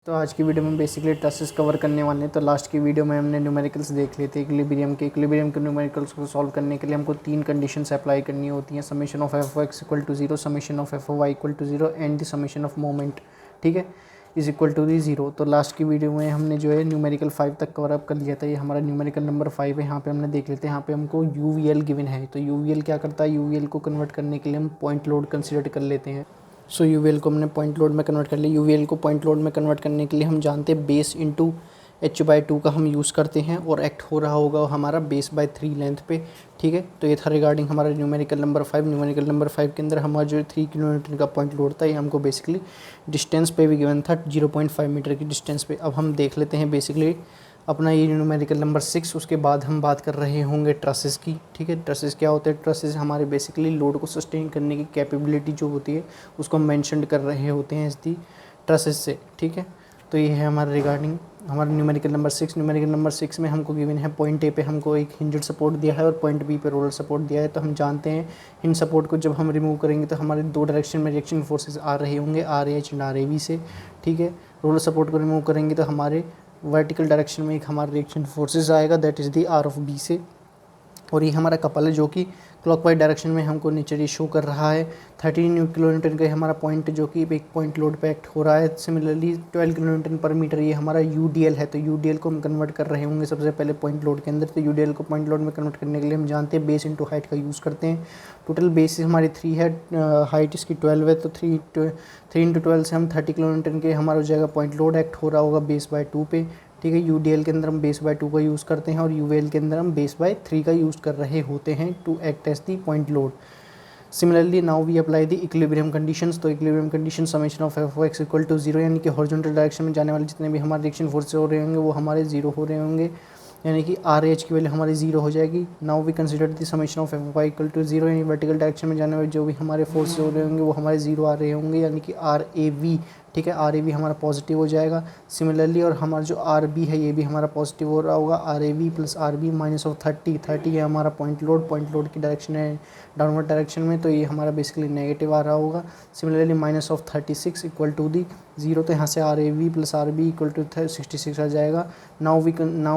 तो आज की वीडियो में बेसिकली ट्रसेस कवर करने वाले हैं। तो लास्ट की वीडियो में हमने न्यूमेरिकल्स देख लिए थे इक्विलिब्रियम के न्यूमेरिकल्स को सॉल्व करने के लिए हमको 3 कंडीशंस अप्लाई करनी होती हैं, summation of F x equal to 0, summation of F Y equal to 0 and the summation of moment, ठीक है, इज इक्वल टू दी 0। तो लास्ट की वीडियो में हमने जो है न्यूमेरिकल 5 तक कवर अप कर लिया था। ये हमारा न्यूमेरिकल नंबर 5 है। यहाँ पे हमने देख लेते हैं, यहाँ पे हमको यूवीएल गिवन है। तो यूवीएल क्या करता है, यूवीएल को कन्वर्ट करने के लिए हम पॉइंट लोड कंसिडर कर लेते हैं। सो यूवीएल को हमने पॉइंट लोड में कन्वर्ट कर लिया। यूवीएल को पॉइंट लोड में कन्वर्ट करने के लिए हम जानते हैं बेस इंटू h/2 का हम यूज़ करते हैं और एक्ट हो रहा होगा हमारा बेस बाय 3 लेंथ पे, ठीक है। तो ये था रिगार्डिंग हमारा न्यूमेरिकल नंबर 5। न्यूमेरिकल नंबर 5 के अंदर हमारा जो 3 किलोमीटर का पॉइंट लोड था, ये हमको बेसिकली डिस्टेंस पे भी गिवन था 0.5 मीटर की डिस्टेंस पे। अब हम देख लेते हैं बेसिकली अपना ये न्यूमेरिकल नंबर 6। उसके बाद हम बात कर रहे होंगे ट्रसेस की, ठीक है। ट्रसेस क्या होते हैं, ट्रसेस हमारे बेसिकली लोड को सस्टेन करने की कैपेबिलिटी जो होती है उसको हम मेंशन कर रहे होते हैं इस दी ट्रसेस से, ठीक है। तो ये है हमारा रिगार्डिंग हमारा न्यूमेरिकल नंबर 6। न्यूमेरिकल नंबर 6 में हमको गिवन है पॉइंट ए पे हमको एक हिंज्ड सपोर्ट दिया है और पॉइंट बी पे रोलर सपोर्ट दिया है। तो हम जानते हैं हिंज सपोर्ट को जब हम रिमूव करेंगे तो हमारे 2 डायरेक्शन में रिएक्शन फोर्सेस आ रहे होंगे, RH एंड RAV से, ठीक है। रोलर सपोर्ट को रिमूव करेंगे तो हमारे वर्टिकल डायरेक्शन में एक हमारा रिएक्शन फोर्सेस आएगा, दैट इज़ दी R(B) से। और ये हमारा कपल है जो कि क्लॉकवाइज डायरेक्शन में हमको नीचे ये शो कर रहा है। 13 किलोमीटर का हमारा पॉइंट जो कि एक पॉइंट लोड पे एक्ट हो रहा है। सिमिलरली 12 किलोमीटर पर मीटर ये हमारा UDL है। तो UDL को हम कन्वर्ट कर रहे होंगे सबसे पहले पॉइंट लोड के अंदर। तो UDL को पॉइंट लोड में कन्वर्ट करने के लिए हम जानते हैं बेस इंटू हाइट का यूज़ करते हैं। टोटल बेस हमारी 3 है, हाइट इसकी 12 है। तो 3 इंटू 12 से हम 30 किलोमीटर के हमारा हो जाएगा पॉइंट लोड एक्ट हो रहा होगा बेस बाय 2 पे, ठीक है। UDL के अंदर हम बेस बाय 2 का यूज़ करते हैं और UVL के अंदर हम बेस बाय 3 का यूज़ कर रहे होते हैं to act as the point load. Similarly now we apply the equilibrium conditions. तो equilibrium condition summation of F x equal to 0, यानी कि हॉरिजॉन्टल डायरेक्शन में जाने वाले जितने भी हमारे रिएक्शन फोर्सेस हो रहे होंगे वो हमारे 0 हो रहे होंगे, यानी कि RH की वैल्यू हमारी 0 हो जाएगी। Now we consider the summation of F Y equal to 0, यानी वर्टिकल डायरेक्शन में जाने वाले जो भी हमारे फोर्सेस हो रहे होंगे वो हमारे 0 आ रहे होंगे, यानी कि RAV, ठीक है। RAV हमारा पॉजिटिव हो जाएगा। सिमिलरली और हमारा जो RB है ये भी हमारा पॉजिटिव हो रहा होगा, RAV plus RB minus of 30 है हमारा पॉइंट लोड की डायरेक्शन है डाउनवर्ड डायरेक्शन में, तो ये हमारा बेसिकली नेगेटिव आ रहा होगा। Similarly minus of 36 equal to the 0, तो यहाँ से RAV plus RB equal to 66 आ जाएगा। Now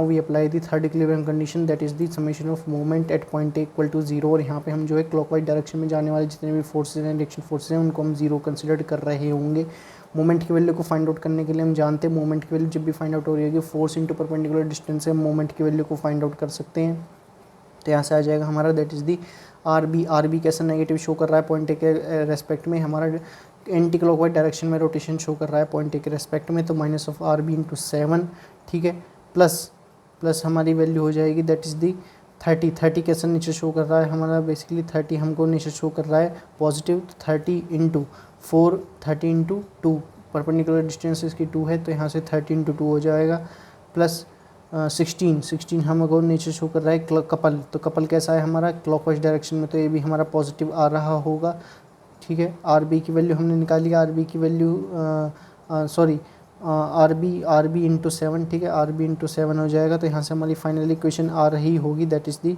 we apply the third equilibrium condition, that is the summation of moment at point A equal to 0। और यहाँ पे हम जो है क्लॉकवाइज डायरेक्शन में जाने वाले जितने भी फोर्सेज हैं, रिएक्शन फोर्सेज हैं, उनको हम 0 कंसिडर कर रहे होंगे। मोमेंट की वैल्यू को फाइंड आउट करने के लिए हम जानते हैं मोमेंट की वैल्यू जब भी फाइंड आउट हो रही होगी फोर्स इंटू परपेंडिकुलर डिस्टेंस से हम मोमेंट की वैल्यू को फाइंड आउट कर सकते हैं। तो यहाँ से आ जाएगा हमारा दैट इज़ दी RB कैसा नेगेटिव शो कर रहा है पॉइंट ए के रेस्पेक्ट में, हमारा एंटी क्लॉकवाइज डायरेक्शन में रोटेशन शो कर रहा है पॉइंट ए के रेस्पेक्ट में। तो माइनस ऑफ RB इंटू 7, ठीक है, प्लस हमारी वैल्यू हो जाएगी दैट इज़ दी 30 कैसे नीचे शो कर रहा है हमारा, बेसिकली 30 हमको नीचे शो कर रहा है पॉजिटिव। तो 30 इंटू 4, 30 इंटू 2, परपेंडिकुलर डिस्टेंस इसकी 2 है, तो यहाँ से 30 इंटू 2 हो जाएगा। प्लस 16 हमको नीचे शो कर रहा है कपल। तो कपल कैसा है हमारा क्लॉकवाइज डायरेक्शन में, तो ये भी हमारा पॉजिटिव आ रहा होगा, ठीक है। RB की वैल्यू हमने निकाली, RB की वैल्यू RB इंटू 7, ठीक है, RB इंटू 7 हो जाएगा। तो यहाँ से हमारी फाइनल इक्वेशन आ रही होगी that is the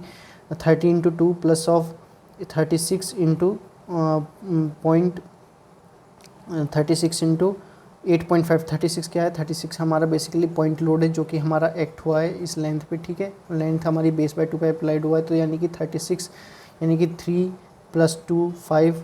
30 into 2 plus of 36 into 36 into 8.5। 36 क्या है, 36 हमारा बेसिकली पॉइंट लोड है जो कि हमारा एक्ट हुआ है इस लेंथ पे, ठीक है। लेंथ हमारी बेस बाय 2 पे अप्लाइड हुआ है, तो यानी कि 36 यानी कि 3 + 2 5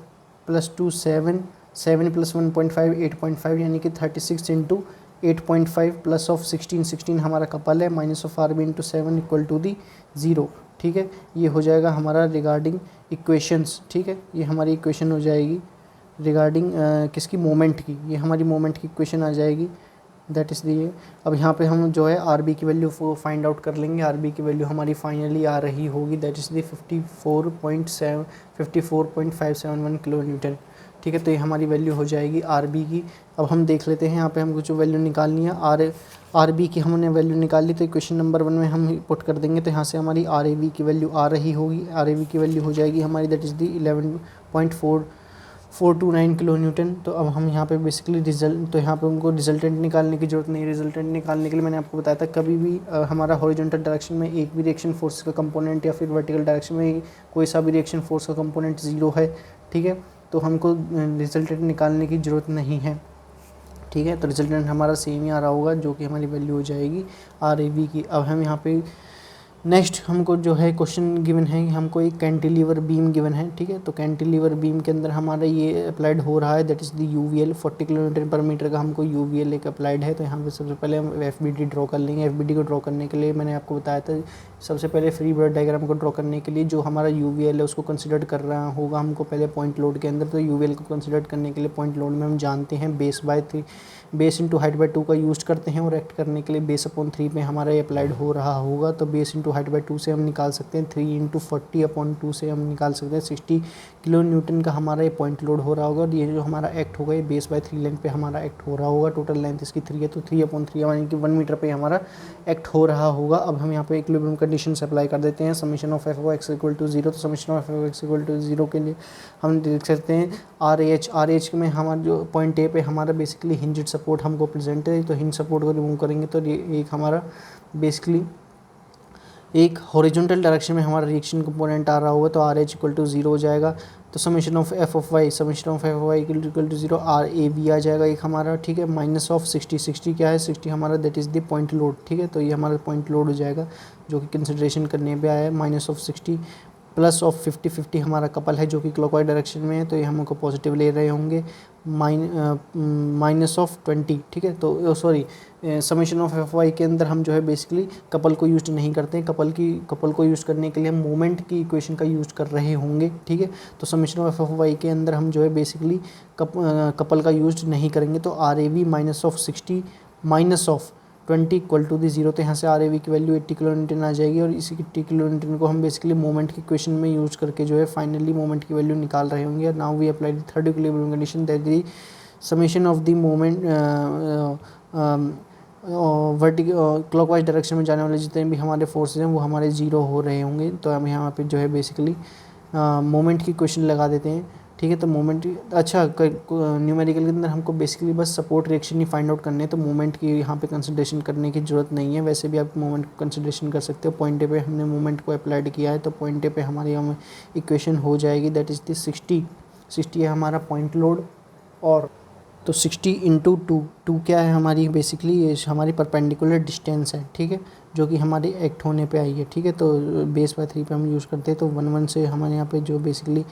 + 2 7 + 1.5 8.5, यानी कि 36 इंटू 8.5 प्लस ऑफ 16 हमारा कपल है, minus of RB into 7 equal to the 0, ठीक है। ये हो जाएगा हमारा रिगार्डिंग इक्वेशंस, ठीक है। ये हमारी इक्वेशन हो जाएगी रिगार्डिंग किसकी, मोमेंट की। ये हमारी मोमेंट की इक्वेशन आ जाएगी दैट इज़ दी। अब यहाँ पे हम जो है RB की वैल्यू फाइंड आउट कर लेंगे। RB की वैल्यू हमारी फाइनली आ रही होगी दैट इज़ दी 54.571 किलोमीटर, ठीक है। तो ये हमारी वैल्यू हो जाएगी RB की। अब हम देख लेते हैं यहाँ पे हमको जो वैल्यू निकालनी है RB की हमने वैल्यू निकाली, तो क्वेश्चन नंबर 1 में हम पुट कर देंगे। तो यहाँ से हमारी RAV की वैल्यू आ रही होगी, RAV की वैल्यू हो जाएगी हमारी that is the 11.429 kilo Newton. तो अब हम यहाँ पे बेसिकली तो यहाँ पे हमको रिजल्टेंट निकालने की ज़रूरत नहीं। रिजल्टेंट निकालने के लिए मैंने आपको बताया था कभी भी हमारा हॉरिजॉन्टल डायरेक्शन में एक भी रिएक्शन फोर्स का कंपोनेंट या फिर वर्टिकल डायरेक्शन में कोई सा भी रिएक्शन फोर्स का कंपोनेंट 0 है, ठीक है। तो हमको रिजल्टेंट निकालने की ज़रूरत नहीं है। ठीक है। तो रिजल्टेंट हमारा सेम ही आ रहा होगा, जो कि हमारी वैल्यू हो जाएगी RAV की। अब हम यहाँ पे नेक्स्ट हमको जो है क्वेश्चन गिवन है, हमको एक कैंटिलीवर बीम गिवन है, ठीक है। तो कैंटिलीवर बीम के अंदर हमारा ये अप्लाइड हो रहा है, that is the UVL 40 kilometre पर मीटर का हमको UVL एक अप्लाइड है। तो यहाँ पे सबसे पहले हम FBD ड्रॉ कर लेंगे। FBD को ड्रॉ करने के लिए मैंने आपको बताया था, सबसे पहले फ्री बॉडी डायग्राम को ड्रॉ करने के लिए जो हमारा UVL है उसको कंसिडर कर रहा होगा हमको पहले पॉइंट लोड के अंदर। तो UVL को कंसिडर करने के लिए पॉइंट लोड में हम जानते हैं बेस इंटू हाइट बाई 2 का यूज़ करते हैं, और एक्ट करने के लिए बेस अपॉन 3 पे हमारा ये अप्लाइड हो रहा होगा। तो बेस इंटू हाइट बाई 2 से हम निकाल सकते हैं, 3 इंटू 40 अपॉन 2 से हम निकाल सकते हैं 60 किलो न्यूटन का हमारा ये पॉइंट लोड हो रहा होगा। और ये जो हमारा एक्ट होगा ये बेस बाई 3 लेंथ पे हमारा एक्ट हो रहा होगा। टोटल लेंथ इसकी 3 है, तो 3 अपॉन 3 यानी कि 1 मीटर पे हमारा एक्ट हो रहा होगा। अब हम यहाँ पे इक्विलिब्रियम कंडीशन से अप्लाई कर देते हैं, summation of F(x) equal to 0। तो summation of F(x) equal to 0 के लिए हम देख सकते हैं RH में हमारा जो पॉइंट ए पे हमारा बेसिकली हिंज्ड सपोर्ट हमको प्रेजेंट है। तो हिंज सपोर्ट को रिमूव करेंगे तो ये एक हमारा बेसिकली एक हॉरिजॉन्टल डायरेक्शन में हमारा रिएक्शन कंपोनेंट आ रहा होगा। तो RH इक्वल टू 0 हो जाएगा। तो summation of F(y) equal to 0 RAV आ जाएगा एक हमारा, ठीक है। माइनस ऑफ 60 क्या है, 60 हमारा that is the point load, ठीक है। तो ये हमारा पॉइंट लोड हो जाएगा जो कि कंसिडरेशन करने पे आया है। माइनस ऑफ 60 प्लस ऑफ 50 हमारा कपल है जो कि क्लॉकवाइज डायरेक्शन में है, तो ये हमको पॉजिटिव ले रहे होंगे। माइनस ऑफ 20, ठीक है। तो सॉरी, समेशन ऑफ Fy के अंदर हम जो है बेसिकली कपल को यूज नहीं करते हैं। कपल को यूज़ करने के लिए हम मोमेंट की इक्वेशन का यूज़ कर रहे होंगे, ठीक है। तो समेशन ऑफ Fy के अंदर हम जो है बेसिकली कपल का यूज नहीं करेंगे। तो RAV minus of 60 minus of 20 equal to the 0। तो यहाँ से RAV की वैल्यू 80 किलो न्यूटन आ जाएगी, और इसी 80 किलो न्यूटन को हम बेसिकली मोमेंट की इक्वेशन में यूज़ करके जो है फाइनली मोमेंट की वैल्यू निकाल रहे होंगे। Now we apply the third equilibrium condition, that the summation of the moment clockwise direction में जाने वाले जितने भी हमारे फोर्सेज हैं वो हमारे 0 हो रहे होंगे। तो हम यहाँ पे जो है बेसिकली मोमेंट की इक्वेशन लगा देते हैं, ठीक है। तो मोमेंट अच्छा न्यूमेरिकल के अंदर हमको बेसिकली बस सपोर्ट रिएक्शन ही फाइंड आउट करने हैं, तो मोमेंट की यहाँ पे कंसिडरेशन करने की ज़रूरत नहीं है। वैसे भी आप मोमेंट को कंसिडरेशन कर सकते हो। पॉइंट ए पे हमने मोमेंट को अप्लाइड किया है, तो पॉइंट ए पे हमारी हम इक्वेशन हो जाएगी, दैट इज़ द 60 है हमारा पॉइंट लोड। और तो 60 इंटू 2 क्या है हमारी बेसिकली ये हमारी परपेंडिकुलर डिस्टेंस है, ठीक है, जो कि हमारे एक्ट होने पे आई है, ठीक है। तो बेस बाय 3 पे हम यूज़ करते हैं। तो 1 से हमारे यहाँ पे जो बेसिकली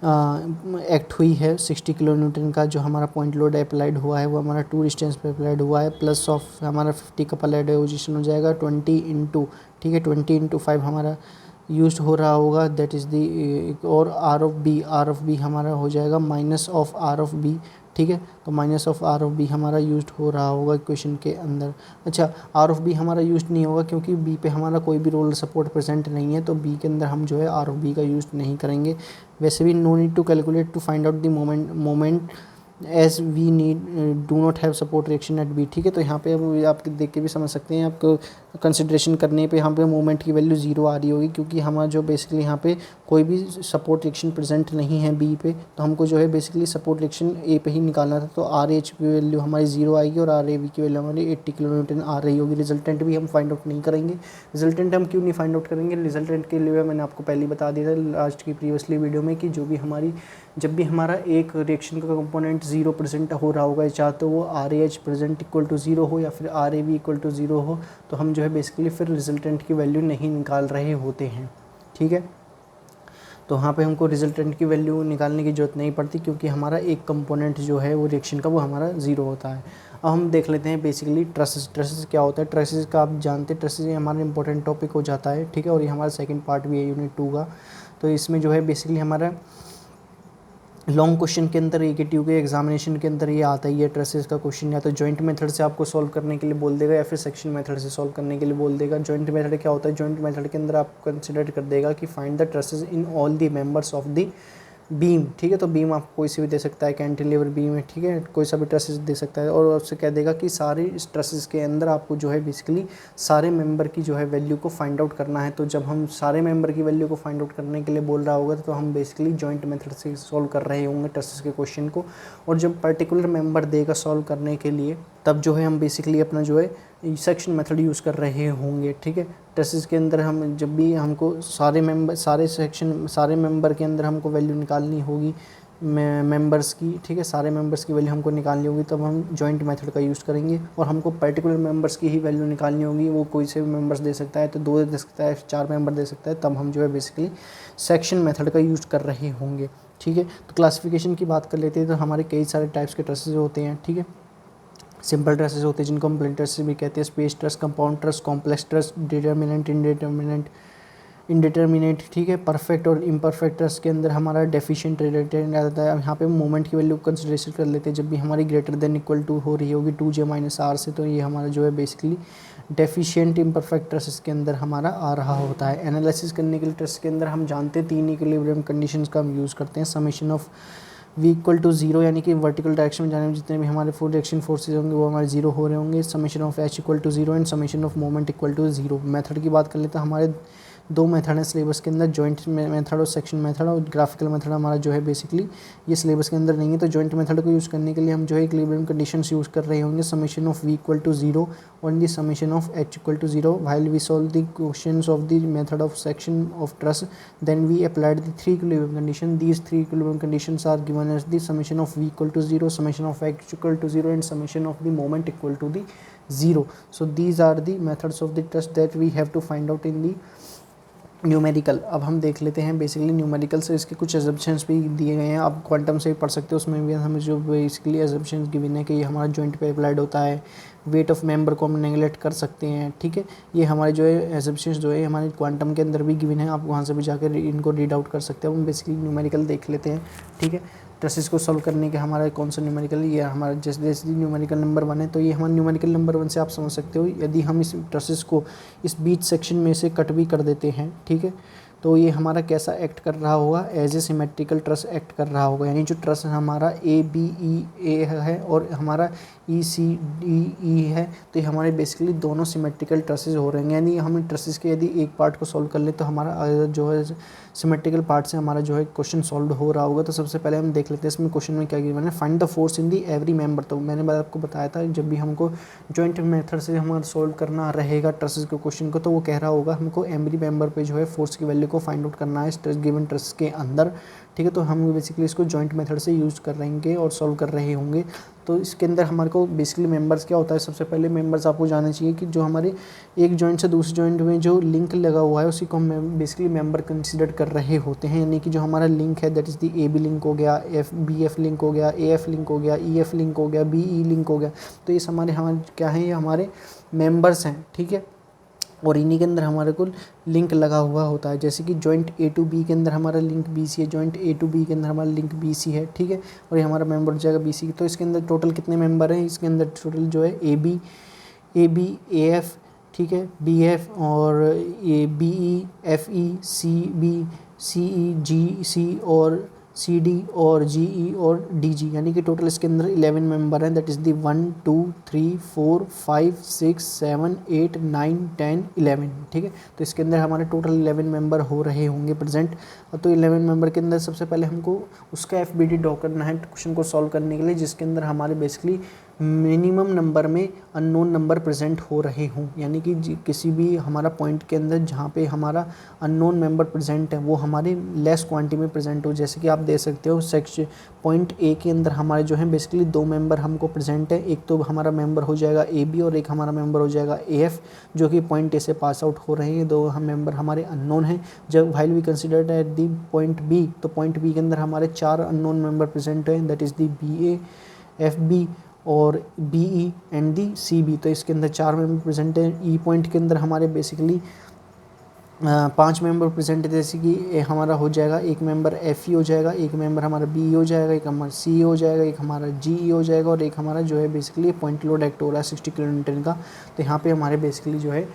एक्ट हुई है 60 किलो न्यूटन का जो हमारा पॉइंट लोड अप्लाइड हुआ है वो हमारा 2 डिस्टेंस पे अप्लाइड हुआ है, प्लस ऑफ हमारा 50 का अप्लाइड पोजीशन हो जाएगा 20 इंटू, ठीक है, 20 इंटू 5 हमारा यूज हो रहा होगा, दैट इज़ दी। और आर ऑफ बी हमारा हो जाएगा minus of R of B, ठीक है। तो minus of R of B हमारा यूज्ड हो रहा होगा इक्वेशन के अंदर। अच्छा, आर ऑफ बी हमारा यूज्ड नहीं होगा क्योंकि बी पे हमारा कोई भी रोलर सपोर्ट प्रेजेंट नहीं है, तो बी के अंदर हम जो है आर ऑफ बी का यूज नहीं करेंगे। वैसे भी no need to calculate to find out the moment as we need do not have support reaction at B, ठीक है। तो यहाँ पे अब आप देख के भी समझ सकते हैं, आपको कंसिडरेशन करने पे यहाँ पे मोमेंट की वैल्यू 0 आ रही होगी क्योंकि हमारा जो बेसिकली यहाँ पे कोई भी सपोर्ट रिएक्शन प्रेजेंट नहीं है बी पे, तो हमको जो है बेसिकली सपोर्ट रिएक्शन ए पे ही निकालना था। तो आर एच की वैल्यू हमारी 0 आएगी और आर ए बी की वैल्यू हमारी 80 किलो न्यूटन आ रही होगी। रिजल्टेंट भी हम फाइंड आउट नहीं करेंगे। रिजल्टेंट हम क्यों नहीं फाइंड आउट करेंगे? रिजल्टेंट के लिए मैंने आपको पहले बता दिया था लास्ट की प्रीवियसली वीडियो में कि जब भी हमारा एक रिएक्शन का कंपोनेंट 0% हो रहा होगा, चाहे तो वो R A H present equal to 0 हो या फिर R A B equal to 0 हो, तो हम जो है बेसिकली फिर रिजल्टेंट की वैल्यू नहीं निकाल रहे होते हैं, ठीक है। तो वहाँ पे हमको रिजल्टेंट की वैल्यू निकालने की ज़रूरत नहीं पड़ती क्योंकि हमारा एक कंपोनेंट जो है वो रिएक्शन का वो हमारा 0 होता है। अब हम देख लेते हैं बेसिकली ट्रेसेस क्या होता है। ट्रेसेस का आप जानते हैं, ट्रेसेस हमारा इंपॉर्टेंट टॉपिक हो जाता है, ठीक है, और ये हमारा सेकंड पार्ट भी है यूनिट 2 का। तो इसमें जो है बेसिकली हमारा लॉन्ग क्वेश्चन के अंदर AKTU के एग्जामिनेशन के अंदर ये आता ही है ट्रेसेस का क्वेश्चन, या तो जॉइंट मेथड से आपको सॉल्व करने के लिए बोल देगा या फिर सेक्शन मेथड से सॉल्व करने के लिए बोल देगा। जॉइंट मेथड क्या होता है? जॉइंट मेथड के अंदर आप कंसिडर कर देगा कि find the traces in all the members of the beam, ठीक है। तो बीम आप कोई सी भी दे सकता है, कैंटिलीवर बीम है, ठीक है, कोई सा भी ट्रेसेस दे सकता है, और उससे कह देगा कि सारे ट्रेसेस के अंदर आपको जो है बेसिकली सारे मेंबर की जो है वैल्यू को फाइंड आउट करना है। तो जब हम सारे मेंबर की वैल्यू को फाइंड आउट करने के लिए बोल रहा होगा तो हम बेसिकली जॉइंट मेथड से सॉल्व कर रहे होंगे ट्रेसेस के क्वेश्चन को, और जब पर्टिकुलर मेंबर देगा सॉल्व करने के लिए तब जो है हम बेसिकली अपना जो है सेक्शन मेथड यूज़ कर रहे होंगे, ठीक है। ट्रेसेस के अंदर हम जब भी हमको सारे मेंबर के अंदर हमको वैल्यू निकालनी होगी, मेंबर्स की, ठीक है, सारे मेंबर्स की वैल्यू हमको निकालनी होगी, तब हम जॉइंट मेथड का यूज़ करेंगे। और हमको पर्टिकुलर मेंबर्स की ही वैल्यू निकालनी होगी, वो कोई से भी मेंबर्स दे सकता है, तो 2 दे सकता है, 4 मेंबर दे सकता है, तब हम जो है बेसिकली सेक्शन मेथड का यूज़ कर रहे होंगे, ठीक है। तो क्लासिफिकेशन की बात कर लेते हैं, तो हमारे कई सारे टाइप्स के ट्रसेस होते हैं, ठीक है। सिंपल ट्रसेस होते हैं जिनको हम प्लेन ट्रसेस भी कहते हैं, space truss, compound truss, complex truss, determinant, indeterminate, ठीक है। परफेक्ट और इम्परफेक्ट ट्रस के अंदर हमारा डेफिशिएंट रिलेटेड आता है। यहाँ पे मोमेंट की वैल्यू कंसिडरेशन कर लेते हैं, जब भी हमारी ग्रेटर देन इक्वल टू हो रही होगी 2j - r से, तो ये हमारा जो है बेसिकली डेफिशिएंट इम्परफेक्ट ट्रसेस के अंदर हमारा आ रहा होता है। एनालिसिस करने के लिए ट्रस के अंदर हम जानते हैं 3 इक्विलिब्रियम कंडीशंस का हम यूज़ करते हैं। Summation of v equal to 0, यानी कि वर्टिकल डायरेक्शन में जाने में जितने भी हमारे फोर डायरेक्शन फोर्सेज होंगे वो हमारे 0 हो रहे होंगे। Summation of h equal to 0 and summation of moment equal to 0। Method की बात कर लेते हैं, हमारे 2 मेथड हैं सिलेबस के अंदर, जॉइंट मेथड और सेक्शन मेथड, और ग्राफिकल मेथड हमारा जो है बेसिकली ये सिलेबस के अंदर नहीं है। तो जॉइंट मेथड को यूज़ करने के लिए हम जो है इक्विलिब्रियम कंडीशंस यूज़ कर रहे होंगे, summation of v equal to 0 और the summation of h equal to 0। While we solve the questions of the method of section of truss, then we applied the 3 equilibrium condition. These 3 equilibrium conditions are given as the summation of v equal to 0, summation of h equal to 0 and summation of the moment equal to the 0। So these are the methods of the test that we have to find out in the numerical. अब हम देख लेते हैं basically numerical से इसके कुछ assumptions भी दिए गए हैं, आप क्वांटम से भी पढ़ सकते हो, उसमें भी हमें जो बेसिकली एजम्पशंस गिवन है कि ये हमारा जॉइंट पे अप्लाइड होता है, वेट ऑफ मेंबर को हम नेगलेक्ट कर सकते हैं, ठीक है। ये हमारे जो है एजम्पशंस जो है हमारे क्वांटम के अंदर भी गिवन है, आप वहाँ से भी जाकर इनको रीड आउट कर सकते हो। हम बेसिकली न्यूमेरिकल देख लेते हैं, ठीक है। ट्रसेस को सॉल्व करने के हमारा कौन सा न्यूमेरिकल, ये हमारा जैसे जैसे न्यूमेरिकल नंबर 1 है, तो ये हमारा न्यूमेरिकल नंबर 1 से आप समझ सकते हो, यदि हम इस ट्रसेस को इस बीच सेक्शन में से कट भी कर देते हैं, ठीक है, तो ये हमारा कैसा एक्ट कर रहा होगा, as a symmetrical truss act कर रहा होगा। यानी जो ट्रस हमारा ABE है और हमारा ECDE है, तो ये हमारे बेसिकली दोनों सिमेट्रिकल ट्रसेस हो रहे हैं। यानी हम ट्रसेस के यदि एक पार्ट को सॉल्व कर ले तो हमारा जो है सिमेट्रिकल पार्ट से हमारा जो है क्वेश्चन सॉल्व हो रहा होगा। तो सबसे पहले हम देख लेते हैं इसमें क्वेश्चन में क्या गिवन है, find the force in the every member. तो मैंने आपको बताया था जब भी हमको जॉइंट मेथड से हमारा सॉल्व करना रहेगा ट्रसेस के क्वेश्चन को, तो वो कह रहा होगा हमको एवरी मेंबर पे जो है फोर्स की वैल्यू को फाइंड आउट करना है इस गिवन ट्रस के अंदर, ठीक है। तो हम बेसिकली इसको जॉइंट मेथड से यूज़ कर रहेंगे और सॉल्व कर रहे होंगे। तो इसके अंदर हमारे को बेसिकली मेंबर्स क्या होता है, सबसे पहले मेंबर्स आपको जानना चाहिए कि जो हमारे एक जॉइंट से दूसरे जॉइंट में जो लिंक लगा हुआ है उसी को हम बेसिकली मेंबर कंसिडर कर रहे होते हैं। यानी कि जो हमारा लिंक है that is the AB link हो गया, BF लिंक हो गया, AF लिंक हो गया, EF लिंक हो गया, BE लिंक हो गया। तो ये हमारे क्या हैं, ये हमारे मेंबर्स हैं, ठीक है। और इन्हीं के अंदर हमारे को लिंक लगा हुआ होता है, जैसे कि जॉइंट A to B के अंदर हमारा लिंक BC है, जॉइंट A to B के अंदर हमारा लिंक BC है, ठीक है। और ये हमारा मेंबर हो जाएगा BC। तो इसके अंदर टोटल कितने मेंबर हैं, इसके अंदर टोटल जो है AB AF, ठीक है, BF और BE FE CB CE GC और CD और GE और DG, यानी कि टोटल इसके अंदर 11 मेंबर हैं, दैट इज़ दी 1 2 3 4 5 6 7 8 9 10 11, ठीक है। तो इसके अंदर हमारे टोटल 11 मेंबर हो रहे होंगे प्रेजेंट। तो 11 मेंबर के अंदर सबसे पहले हमको उसका FBD ड्रॉ करना है क्वेश्चन को सॉल्व करने के लिए, जिसके अंदर हमारे बेसिकली मिनिमम नंबर में अननोन नंबर प्रेजेंट हो रहे हों। यानी कि किसी भी हमारा पॉइंट के अंदर जहाँ पे हमारा अननोन मेंबर प्रेजेंट है वो हमारे लेस क्वांटिटी में प्रेजेंट हो। जैसे कि आप देख सकते हो सेक्शन पॉइंट A के अंदर हमारे जो है बेसिकली 2 मेंबर हमको प्रेजेंट है, एक तो हमारा मेंबर हो जाएगा AB और एक हमारा मेंबर हो जाएगा AF, जो कि पॉइंट A से पास आउट हो रहे हैं। 2 हम मेंबर हमारे अननोन हैं। जब while we considered at the point B, तो पॉइंट B के अंदर हमारे 4 अननोन मेंबर प्रेजेंट हैं, that is the BA FB और BE एंड दी CB। तो इसके अंदर 4 मेंबर प्रेजेंट हैं। E पॉइंट के अंदर हमारे बेसिकली 5 मेंबर प्रेजेंट है, जैसे कि हमारा हो जाएगा एक मेंबर FE हो जाएगा, एक मेंबर हमारा BE हो जाएगा, एक हमारा CE हो जाएगा, एक हमारा GE हो जाएगा और एक हमारा जो है बेसिकली पॉइंट लोड एक्ट हो रहा है 60 किलोमीटर का। तो यहाँ पे हमारे बेसिकली जो है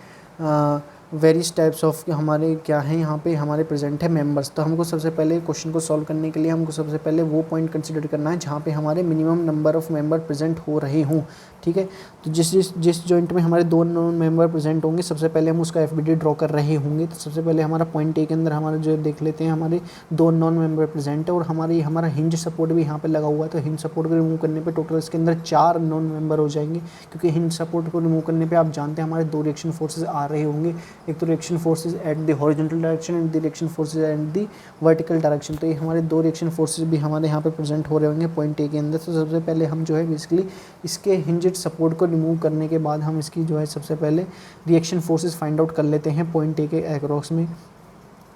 वेरियस टाइप्स ऑफ हमारे क्या हैं यहाँ पे हमारे प्रेजेंट है मेंबर्स। तो हमको सबसे पहले क्वेश्चन को सॉल्व करने के लिए हमको सबसे पहले वो पॉइंट कंसिडर करना है जहाँ पे हमारे minimum number of member present हो रहे हों, ठीक है। तो जिस जॉइंट में हमारे 2 नॉन मेंबर प्रेजेंट होंगे सबसे पहले हम उसका FBD ड्रॉ कर रहे होंगे। तो सबसे पहले हमारा पॉइंट A के अंदर हमारा जो देख लेते हैं हमारे 2 नॉन मेंबर प्रेजेंट है और हमारा हिंज सपोर्ट भी यहाँ पे लगा हुआ है। तो हिंज सपोर्ट को रिमूव करने पे टोटल इसके अंदर 4 नॉन मेंबर हो जाएंगे, क्योंकि हिंज सपोर्ट को रिमूव करने पे आप जानते हैं हमारे 2 रिएक्शन फोर्सेज आ रहे होंगे, एक तो reaction forces at the horizontal direction and the reaction forces at the vertical direction. तो ये हमारे दो रिएक्शन फोर्सेज भी हमारे यहाँ पे प्रेजेंट हो रहे होंगे पॉइंट ए के अंदर। तो सबसे पहले हम जो है बेसिकली इसके हिंजेड सपोर्ट को रिमूव करने के बाद हम इसकी जो है सबसे पहले रिएक्शन फोर्सेज फाइंड आउट कर लेते हैं पॉइंट ए के अक्रॉस में।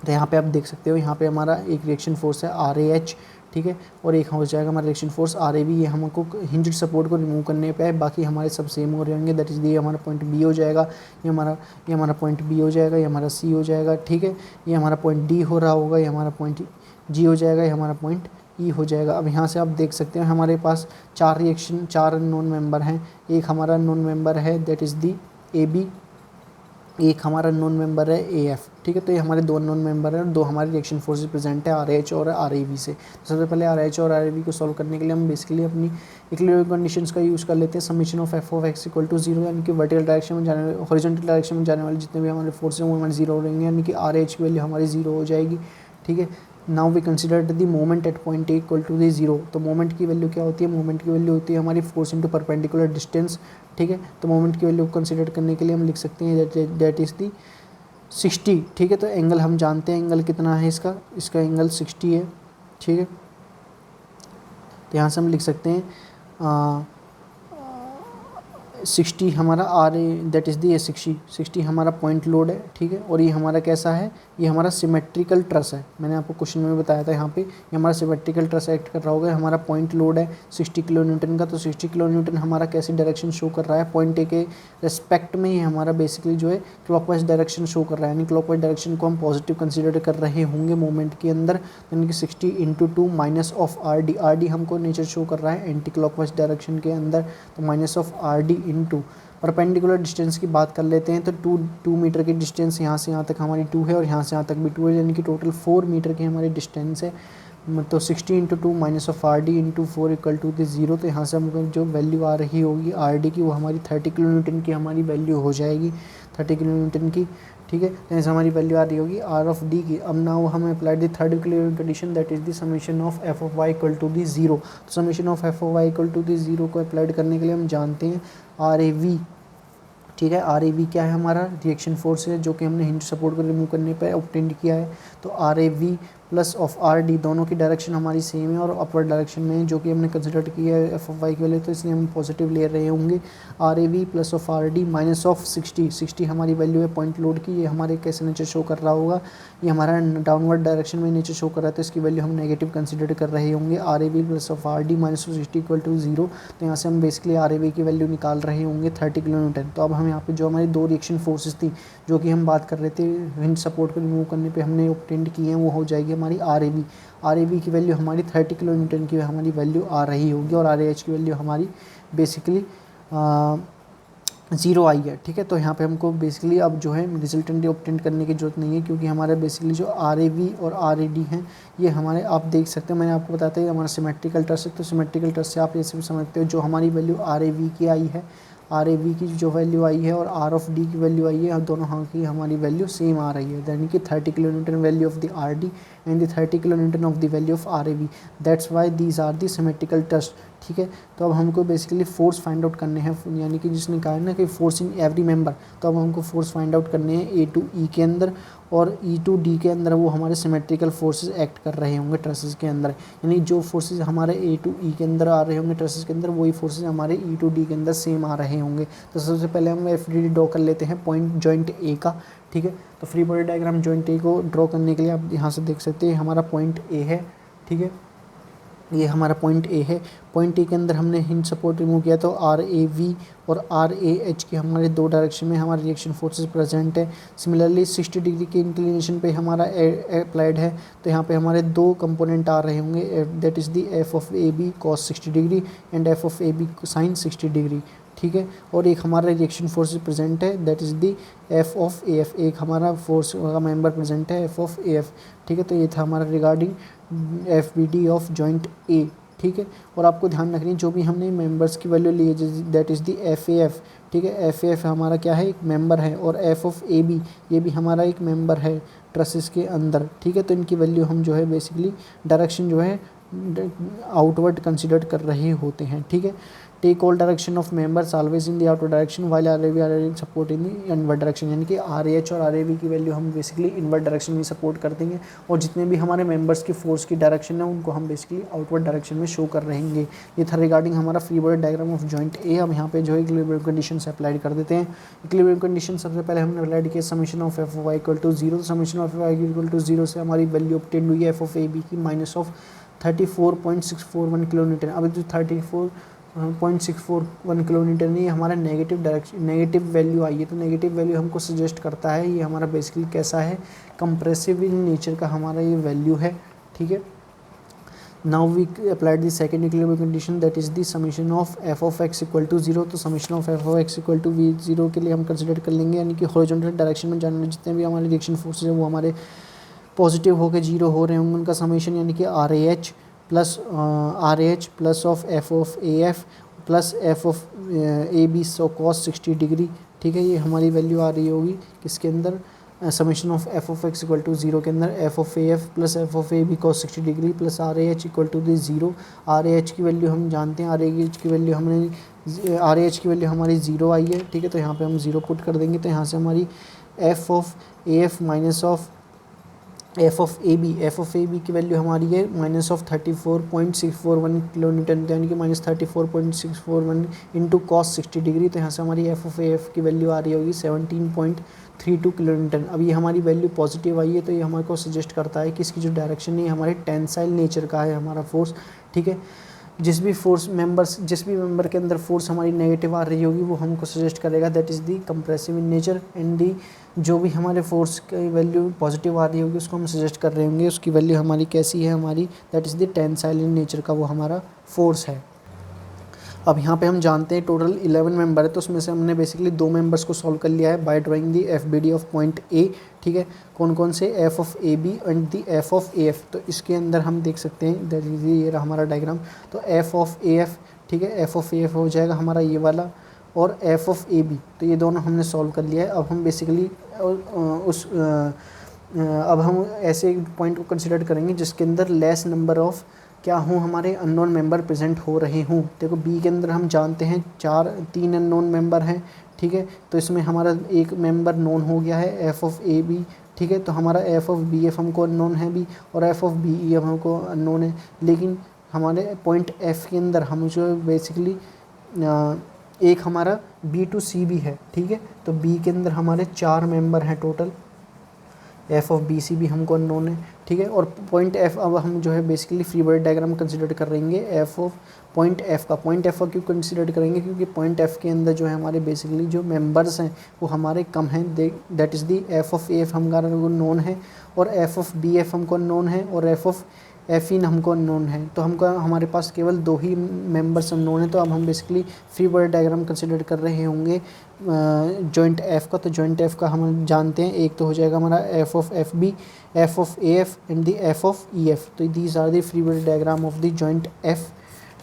तो यहाँ पे आप देख सकते हो, यहाँ पे हमारा एक रिएक्शन फोर्स है RAH, ठीक है, और एक हो जाएगा हमारा रिएक्शन फोर्स RAV। ये हमको हिंज्ड सपोर्ट को रिमूव करने पे है, बाकी हमारे सब सेम हो रहे होंगे। दैट इज़ ये हमारा पॉइंट B हो जाएगा, ये हमारा पॉइंट B हो जाएगा, ये हमारा C हो जाएगा, ठीक है, ये हमारा पॉइंट D हो रहा होगा, ये हमारा पॉइंट G हो जाएगा, ये हमारा पॉइंट E हो जाएगा। अब यहाँ से आप देख सकते हैं हमारे पास चार नॉन मेंबर हैं। एक हमारा नॉन मेंबर है दैट इज़ दी AB, एक हमारा नॉन मेंबर है AF, ठीक है। तो ये हमारे दो नॉन मेंबर हैं और दो हमारे रिएक्शन फोर्सेज प्रेजेंट है RH और RAV से। तो सबसे पहले RH और RAV को सॉल्व करने के लिए हम बेसिकली अपनी इक्विलिब्रियम कंडीशंस का यूज़ कर लेते हैं। Summation of f of x equal to 0, यानी कि वर्टिकल डायरेक्शन में जाने वाले, हॉरिजॉन्टल डायरेक्शन में जाने वाले जितने भी हमारे फोर्सेज हैं वो हमारे 0 हो रहेंगे, यानी कि RH की वैल्यू हमारी 0 हो जाएगी, ठीक है। Now we consider the moment at point A equal to the 0। तो मोमेंट की वैल्यू क्या होती है? मोमेंट की वैल्यू होती है हमारी फोर्स इंटू परपेंडिकुलर डिस्टेंस, ठीक है। तो मोमेंट की वैल्यू को कंसिडर करने के लिए हम लिख सकते हैं दैट इज़ दी 60, ठीक है। तो एंगल हम जानते हैं एंगल कितना है इसका एंगल 60 है, ठीक है। तो यहाँ से हम लिख सकते हैं 60 हमारा दैट इज़ दी 60 हमारा पॉइंट लोड है, ठीक है। और ये हमारा कैसा है? ये हमारा सिमेट्रिकल ट्रस है। मैंने आपको क्वेश्चन में बताया था यहाँ पे ये हमारा सिमेट्रिकल ट्रस एक्ट कर रहा होगा। हमारा पॉइंट लोड है 60 किलो न्यूटन का। तो 60 किलो न्यूटन हमारा कैसी डायरेक्शन शो कर रहा है? पॉइंट ए के रेस्पेक्ट में ये हमारा बेसिकली जो है क्लॉकवाइज डायरेक्शन शो कर रहा है, यानी क्लॉकवाइज डायरेक्शन को हम पॉजिटिव कंसिडर कर रहे होंगे मोमेंट के अंदर। यानी कि 60 × 2 माइनस ऑफ RD हमको नेचर शो कर रहा है एंटी क्लॉकवाइज डायरेक्शन के अंदर। तो minus of RD into perpendicular distance की बात कर लेते हैं। तो 2 मीटर की डिस्टेंस यहाँ से यहाँ तक हमारी 2 है और यहाँ से यहाँ तक भी 2 है, यानी कि टोटल 4 मीटर की हमारी डिस्टेंस है। तो 60 × 2 minus of RD into 4 equal to 0। तो यहाँ से हमको जो वैल्यू आ रही होगी RD की वो हमारी 30 किलो न्यूटन की हमारी वैल्यू हो जाएगी, 30 किलो न्यूटन की, ठीक है। तो ऐसे हमारी वैल्यू आ रही होगी R ऑफ D की। अब नाउ हम applied the third equilibrium condition that is the summation of f of y equal to 0। तो summation of f of y equal to 0 को अप्लाइड करने के लिए हम जानते हैं RAV, ठीक है। RAV क्या है? हमारा रिएक्शन फोर्स है जो कि हमने हिंज सपोर्ट को रिमूव करने पर ऑब्टेन किया है। तो RAV प्लस ऑफ RD दोनों की डायरेक्शन हमारी सेम है और अपवर्ड डायरेक्शन में है, जो कि हमने कंसिडर किया है f ऑफ y के वैल्यू, तो इसलिए हम पॉजिटिव ले रहे होंगे। RAV plus of RD minus of 60 हमारी वैल्यू है पॉइंट लोड की। ये हमारे कैसे नेचर शो कर रहा होगा? ये हमारा डाउनवर्ड डायरेक्शन में नेचर शो कर रहा है, तो इसकी वैल्यू हम नेगेटिव कंसिडर कर रहे होंगे। RAV plus of RD minus of 60 equal to 0। तो यहाँ से हम बेसिकली RAV की वैल्यू निकाल रहे होंगे 30 किलो न्यूटन। तो अब हम यहाँ पे जो हमारी दो रिएक्शन फोर्सेज थी जो कि हम बात कर रहे थे हिंज सपोर्ट को रिमूव करने पे हमने ऑब्टेंड किए हैं, वो हो जाएगी हमारी RAV की वैल्यू हमारी 30 किलो न्यूटन की हमारी वैल्यू आ रही होगी और RH की वैल्यू हमारी बेसिकली 0 आई है, ठीक है। तो यहाँ पे हमको बेसिकली अब जो है रिजल्टेंट ऑब्टेन करने की जरूरत नहीं है, क्योंकि हमारे बेसिकली जो RAV और RAD हैं ये हमारे, आप देख सकते हो मैंने आपको बताया था हमारा सिमेट्रिकल ट्रस है। तो सिमेट्रिकल ट्रस से आप ये सब समझते हो जो हमारी वैल्यू RAV की आई है, RAV की जो वैल्यू आई है और R ऑफ D की वैल्यू आई है, दोनों हाँ की हमारी वैल्यू सेम आ रही है, यानी कि 30 kilo newton value of the RD and the 30 kilo newton of the value of RAV। That's why these are the symmetrical trust, ठीक है। तो अब हमको बेसिकली फोर्स फाइंड आउट करने हैं, यानी कि जिसने कहा है ना कि फोर्स इन एवरी मेंबर, तो अब हमको फोर्स फाइंड आउट करने हैं A to E के अंदर और E to D के अंदर वो हमारे सिमेट्रिकल फोर्सेस एक्ट कर रहे होंगे ट्रसेस के अंदर। यानी जो फोर्सेस हमारे A to E के अंदर आ रहे होंगे ट्रसेस के अंदर, वही फोर्सेस हमारे E to D के अंदर सेम आ रहे होंगे। तो सबसे पहले हम FDD ड्रॉ कर लेते हैं पॉइंट जॉइंट A का, ठीक है। तो free body diagram joint A को ड्रॉ करने के लिए आप यहाँ से देख सकते हैं हमारा पॉइंट A है, ठीक है। ये हमारा पॉइंट A है। पॉइंट A के अंदर हमने हिंज सपोर्ट रिमूव किया, तो RAV और RAH के हमारे दो डायरेक्शन में हमारे रिएक्शन फोर्सेस प्रेजेंट है। सिमिलरली 60 डिग्री के इंक्लिनेशन पे हमारा अप्लाइड है, तो यहाँ पे हमारे दो कंपोनेंट आ रहे होंगे, that is the f of AB cos 60 degree and f of AB sin 60 degree, ठीक है। और एक हमारा रिएक्शन फोर्स प्रेजेंट है that is the f of AF, एक हमारा फोर्स का मेंबर प्रेजेंट है f ऑफ AF, ठीक है। तो ये था हमारा regarding FBD of joint A, ठीक है। और आपको ध्यान रखनी जो भी हमने मेंबर्स की वैल्यू ली है दैट इज़ दी FAF, ठीक है। FAF हमारा क्या है? एक मेंबर है और f ऑफ AB ये भी हमारा एक मेंबर है ट्रसेस के अंदर, ठीक है। तो इनकी वैल्यू हम जो है बेसिकली डायरेक्शन जो है आउटवर्ड कंसिडर कर रहे होते हैं, ठीक है। Take all direction of members always in the outward direction while R A V are in support in the inward direction, यानी कि आर ए एच और आर ए वी की वैल्यू हम बेसिकली इनवर्ड डायरेक्शन में support कर देंगे और जितने भी हमारे मेंबर्स की फोर्स की डायरेक्शन है उनको हम बेसिकली आउटवर्ड डायरेक्शन में शो कर रहेंगे। ये था रिगार्डिंग हमारा free body diagram of joint A. हम यहाँ पे जो है इक्विलिब्रियम कंडीशन से अप्लाई कर देते हैं। इक्विलिब्रियम कंडीशन सबसे पहले हमने अप्लाई किया summation of F of Y equal to zero, summation of Y equal to zero से हमारी वैल्यू ऑब्टेन हुई है एफ ऑफ ए बी की माइनस ऑफ 34.641 किलो न्यूटन। अब जो 34.641 किलो न्यूटन ये हमारा नेगेटिव डायरेक्शन नेगेटिव वैल्यू आई है, तो नेगेटिव वैल्यू हमको सजेस्ट करता है ये हमारा बेसिकली कैसा है, कंप्रेसिव इन नेचर का हमारा ये वैल्यू है। ठीक है, now we applied the second equilibrium condition that is the summation of F of X equal to zero. तो summation of F of X equal to we zero के लिए हम कंसिडर कर लेंगे, यानी कि हॉरिजॉन्टल डायरेक्शन में जाने वाले जितने भी हमारे रिएक्शन फोर्सेज हैं वो हमारे पॉजिटिव होकर जीरो हो रहे होंगे, उनका समेशन यानी कि R A H plus of A F plus F of A B so cos 60 degree. ठीक है, ये हमारी वैल्यू आ रही होगी किसके अंदर, summation of F of X equal to zero के अंदर F of A F plus F of A B cos 60 degree plus R A H equal to the zero. R A H की value हम जानते हैं, R A H की value हमारी zero आई है। ठीक है, तो यहाँ पे हम जीरो पुट कर देंगे, तो यहाँ से हमारी F of A F minus of F of A B की वैल्यू हमारी है माइनस ऑफ 34.641 किलो न्यूटन, यानी कि माइनस 34.641 इंटू कॉस 60 डिग्री। तो यहाँ से हमारी एफ ऑफ ए एफ की वैल्यू आ रही होगी 17.32 किलो न्यूटन। अब ये हमारी वैल्यू पॉजिटिव आई है, तो ये हमारे को सजेस्ट करता है कि इसकी जो डायरेक्शन है हमारे टेंसाइल नेचर का है हमारा फोर्स। ठीक है, जिस भी मेंबर के अंदर फोर्स हमारी नेगेटिव आ रही होगी वो हमको सजेस्ट करेगा that is the compressive in nature, and the जो भी हमारे फोर्स की वैल्यू पॉजिटिव आ रही होगी उसको हम सजेस्ट कर रहे होंगे उसकी वैल्यू हमारी कैसी है, हमारी that is the tensile in nature का वो हमारा फोर्स है। अब यहाँ पे हम जानते हैं टोटल 11 मेंबर है, तो उसमें से हमने बेसिकली 2 मेंबर्स को सॉल्व कर लिया है by drawing the F B D of point A. ठीक है, कौन कौन से, F of A B and the F of A F. तो इसके अंदर हम देख सकते हैं दैट इज ये रहा हमारा डायग्राम। तो एफ ऑफ ए एफ, ठीक है, एफ ऑफ ए एफ हो जाएगा हमारा ये वाला, और एफ ऑफ ए बी, तो ये दोनों हमने सॉल्व कर लिया है। अब हम बेसिकली अब हम ऐसे पॉइंट को कंसिडर करेंगे जिसके अंदर लेस नंबर ऑफ क्या हूँ हमारे अननोन मेंबर प्रेजेंट हो रहे हूँ। देखो बी के अंदर हम जानते हैं 3 अननोन मेंबर हैं। ठीक है, तो इसमें हमारा एक मेंबर नोन हो गया है एफ ऑफ ए बी। ठीक है, तो हमारा एफ ऑफ बी एफ हमको अननोन है भी, और एफ ऑफ बी ई हमको अननोन है। लेकिन हमारे पॉइंट एफ के अंदर हम जो बेसिकली एक हमारा बी टू सी भी है। ठीक है, तो बी के अंदर हमारे 4 मेंबर हैं total, F of B C भी हमको अननोन है। ठीक है, और पॉइंट एफ अब हम जो है basically free body diagram consider कर रहेंगे एफ ऑफ पॉइंट एफ का क्यों कंसिडर करेंगे, क्योंकि पॉइंट एफ के अंदर जो है हमारे बेसिकली जो मेंबर्स हैं वो हमारे कम हैं। That is the F of A F हमारा नोन है, और एफ ऑफ बी एफ हमको नोन है, और एफ ऑफ एफ इन हमको अननोन है। तो हमको हमारे पास केवल 2 ही मेंबर्स अननोन है। तो अब हम basically free body diagram consider कर रहे होंगे जॉइंट एफ का। तो जॉइंट एफ का हम जानते हैं, एक तो हो जाएगा हमारा F of F B, F of A F and the F of E F. तो these are the free body diagram of the joint F.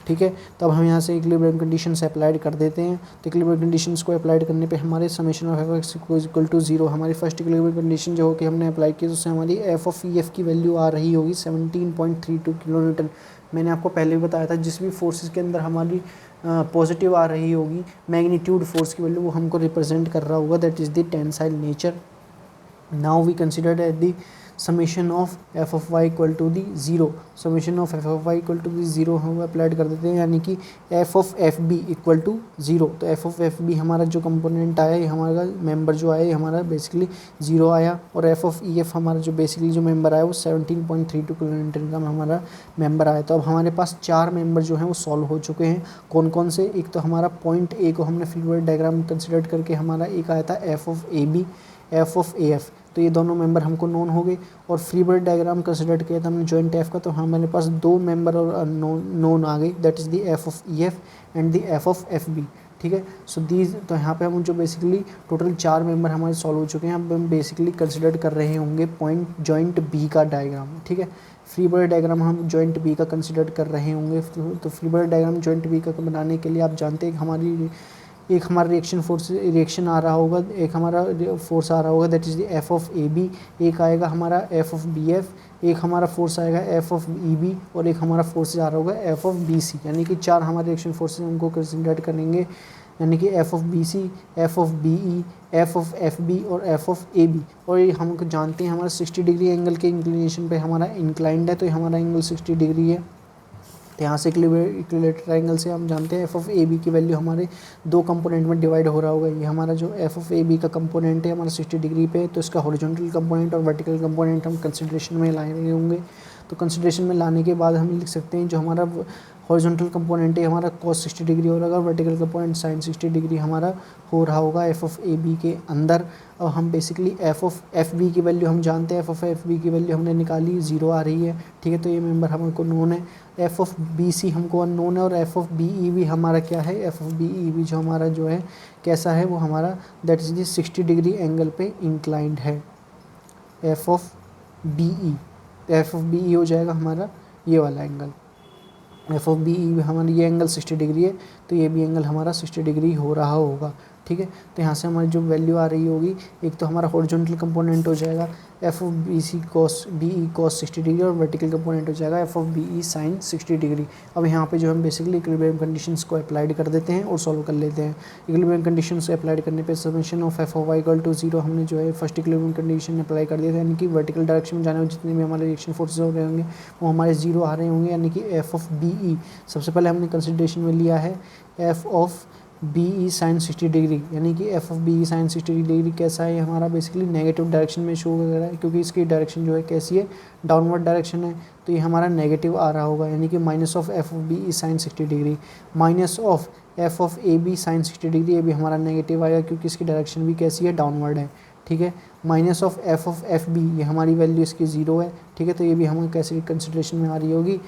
ठीक है, तब हम यहाँ से इक्विलिब्रियम कंडीशंस अप्लाइड कर देते हैं। तो इक्विलिब्रियम कंडीशंस को अप्लाइड करने पे हमारे summation of F x equal to zero, हमारी फर्स्ट इक्विलिब्रियम कंडीशन जो हो कि हमने अप्लाई की, तो उससे हमारी एफ ऑफ ई एफ की वैल्यू आ रही होगी 17.32 किलो न्यूटन। मैंने आपको पहले भी बताया था जिस भी फोर्सेस के अंदर हमारी पॉजिटिव आ रही होगी मैग्नीट्यूड फोर्स की वैल्यू वो हमको रिप्रेजेंट कर रहा होगा, that is the tensile nature. Now we consider at the summation of F of Y equal to the zero, summation of F of Y equal to the zero हम applied कर देते हैं, यानी कि F of F B equal to zero. तो F of F B हमारा जो component आया ये हमारा मेंबर जो आया ये हमारा बेसिकली जीरो आया, और एफ ऑफ ई एफ हमारा जो बेसिकली जो मेंबर आया वो 17.32 किलो न्यूटन का हमारा मेंबर आया। तो अब हमारे पास 4 मेंबर जो हैं वो सॉल्व हो चुके हैं। कौन कौन से, एक तो हमारा पॉइंट ए को हमने फ्री बॉडी डायग्राम कंसिडर करके हमारा एक आया था F of A B, F of A F, तो ये दोनों मेंबर हमको नोन हो गए। और फ्री बॉडी डायग्राम कंसिडर किया था हमने जॉइंट एफ का, तो हमारे पास 2 मेंबर और नोन आ गए, that is the F of E F and the F of F B. ठीक है, सो दीज, तो यहाँ पे हम जो बेसिकली टोटल 4 मेंबर हमारे सॉल्व हो चुके हैं। अब हम बेसिकली कंसिडर कर रहे होंगे पॉइंट जॉइंट बी का डायग्राम। ठीक है, फ्री बॉडी डायग्राम हम जॉइंट बी का कंसिडर कर रहे होंगे। तो free body diagram joint B का बनाने के लिए आप जानते हैं कि हमारी एक हमारा रिएक्शन आ रहा होगा, एक हमारा फोर्स आ रहा होगा that is the F of A B, एक आएगा हमारा एफ ऑफ बी एफ, एक हमारा फोर्स आएगा एफ ऑफ ई बी, और एक हमारा फोर्स आ रहा होगा एफ ऑफ बी सी। यानी कि 4 हमारे रिएक्शन फोर्सेज हमको कंसिडर करेंगे, यानी कि F of B C, F of B E, F of F B और एफ ऑफ ए बी। और ये हम जानते हैं हमारा 60 डिग्री एंगल के इंक्लिनेशन पे हमारा इंक्लाइंड है, तो ये हमारा एंगल 60 डिग्री है। तो यहाँ से इक्विलेटरल एंगल से हम जानते हैं एफ ऑफ ए बी की वैल्यू हमारे 2 कंपोनेंट में डिवाइड हो रहा होगा। ये हमारा जो एफ ऑफ ए बी का कंपोनेंट है हमारा 60 डिग्री पे, तो इसका हॉरिजॉन्टल कंपोनेंट और वर्टिकल कंपोनेंट हम कंसिडरेशन में लाए होंगे। तो कंसिडरेशन में लाने के बाद हम लिख सकते हैं जो हमारा हॉरिजॉन्टल कंपोनेंट है हमारा cos 60 डिग्री हो रहा होगा, वर्टिकल कंपोनेंट sin 60 डिग्री हमारा हो रहा होगा एफ ऑफ ए बी के अंदर। अब हम basically F of F B की वैल्यू हम जानते हैं, एफ ऑफ एफ बी की वैल्यू हमने निकाली 0 आ रही है, ठीक है। तो ये मेंबर हमको नोन है, एफ ऑफ बी सी हमको अननोन है, और F of B E B हमारा क्या है, F of B E B जो हमारा जो है कैसा है वो हमारा that is the 60 degree angle पे इंक्लाइंड है F of B E. F of B E हो जाएगा हमारा ये वाला angle, F of B E हमारा ये एंगल 60 डिग्री है, तो ये भी एंगल हमारा 60 डिग्री हो रहा होगा, ठीक है। तो यहाँ से हमारी जो वैल्यू आ रही होगी, एक तो हमारा हॉरिजॉन्टल कंपोनेंट हो जाएगा F of B C cos B E cos 60 degree, और वर्टिकल कंपोनेंट हो जाएगा F of B E sine 60 degree. अब यहाँ पे जो हम बेसिकली इक्विलिब्रियम कंडीशंस को अप्लाइड कर देते हैं और सॉल्व कर लेते हैं। इक्विलिब्रियम कंडीशंस अप्लाइड करने पे summation of F of Y equal to 0 हमने जो है फर्स्ट इक्विलिब्रियम कंडीशन अप्लाई कर दिया था, यानी कि वर्टिकल डायरेक्शन में जाने में जितने भी हमारे रिएक्शन फोर्सेज हो रहे होंगे वो हमारे 0 आ रहे होंगे, यानी कि एफ ऑफ बी ई सबसे पहले हमने कंसिडरेशन में लिया है F of B E sine 60 degree, यानी कि F of B E sine 60 degree कैसा है हमारा बेसिकली नेगेटिव डायरेक्शन में शो कर रहा है, क्योंकि इसकी डायरेक्शन जो है कैसी है, डाउनवर्ड डायरेक्शन है, तो ये हमारा नेगेटिव आ रहा होगा, यानी कि minus of F of B E sine 60 degree minus of F of A B sine 60 degree, ये भी हमारा नेगेटिव आएगा क्योंकि इसकी डायरेक्शन भी कैसी है, डाउनवर्ड है, ठीक है। माइनस ऑफ एफ बी, ये हमारी वैल्यू इसकी 0 है, ठीक है। तो ये भी हमें कैसे कंसिडरेशन में आ रही होगी,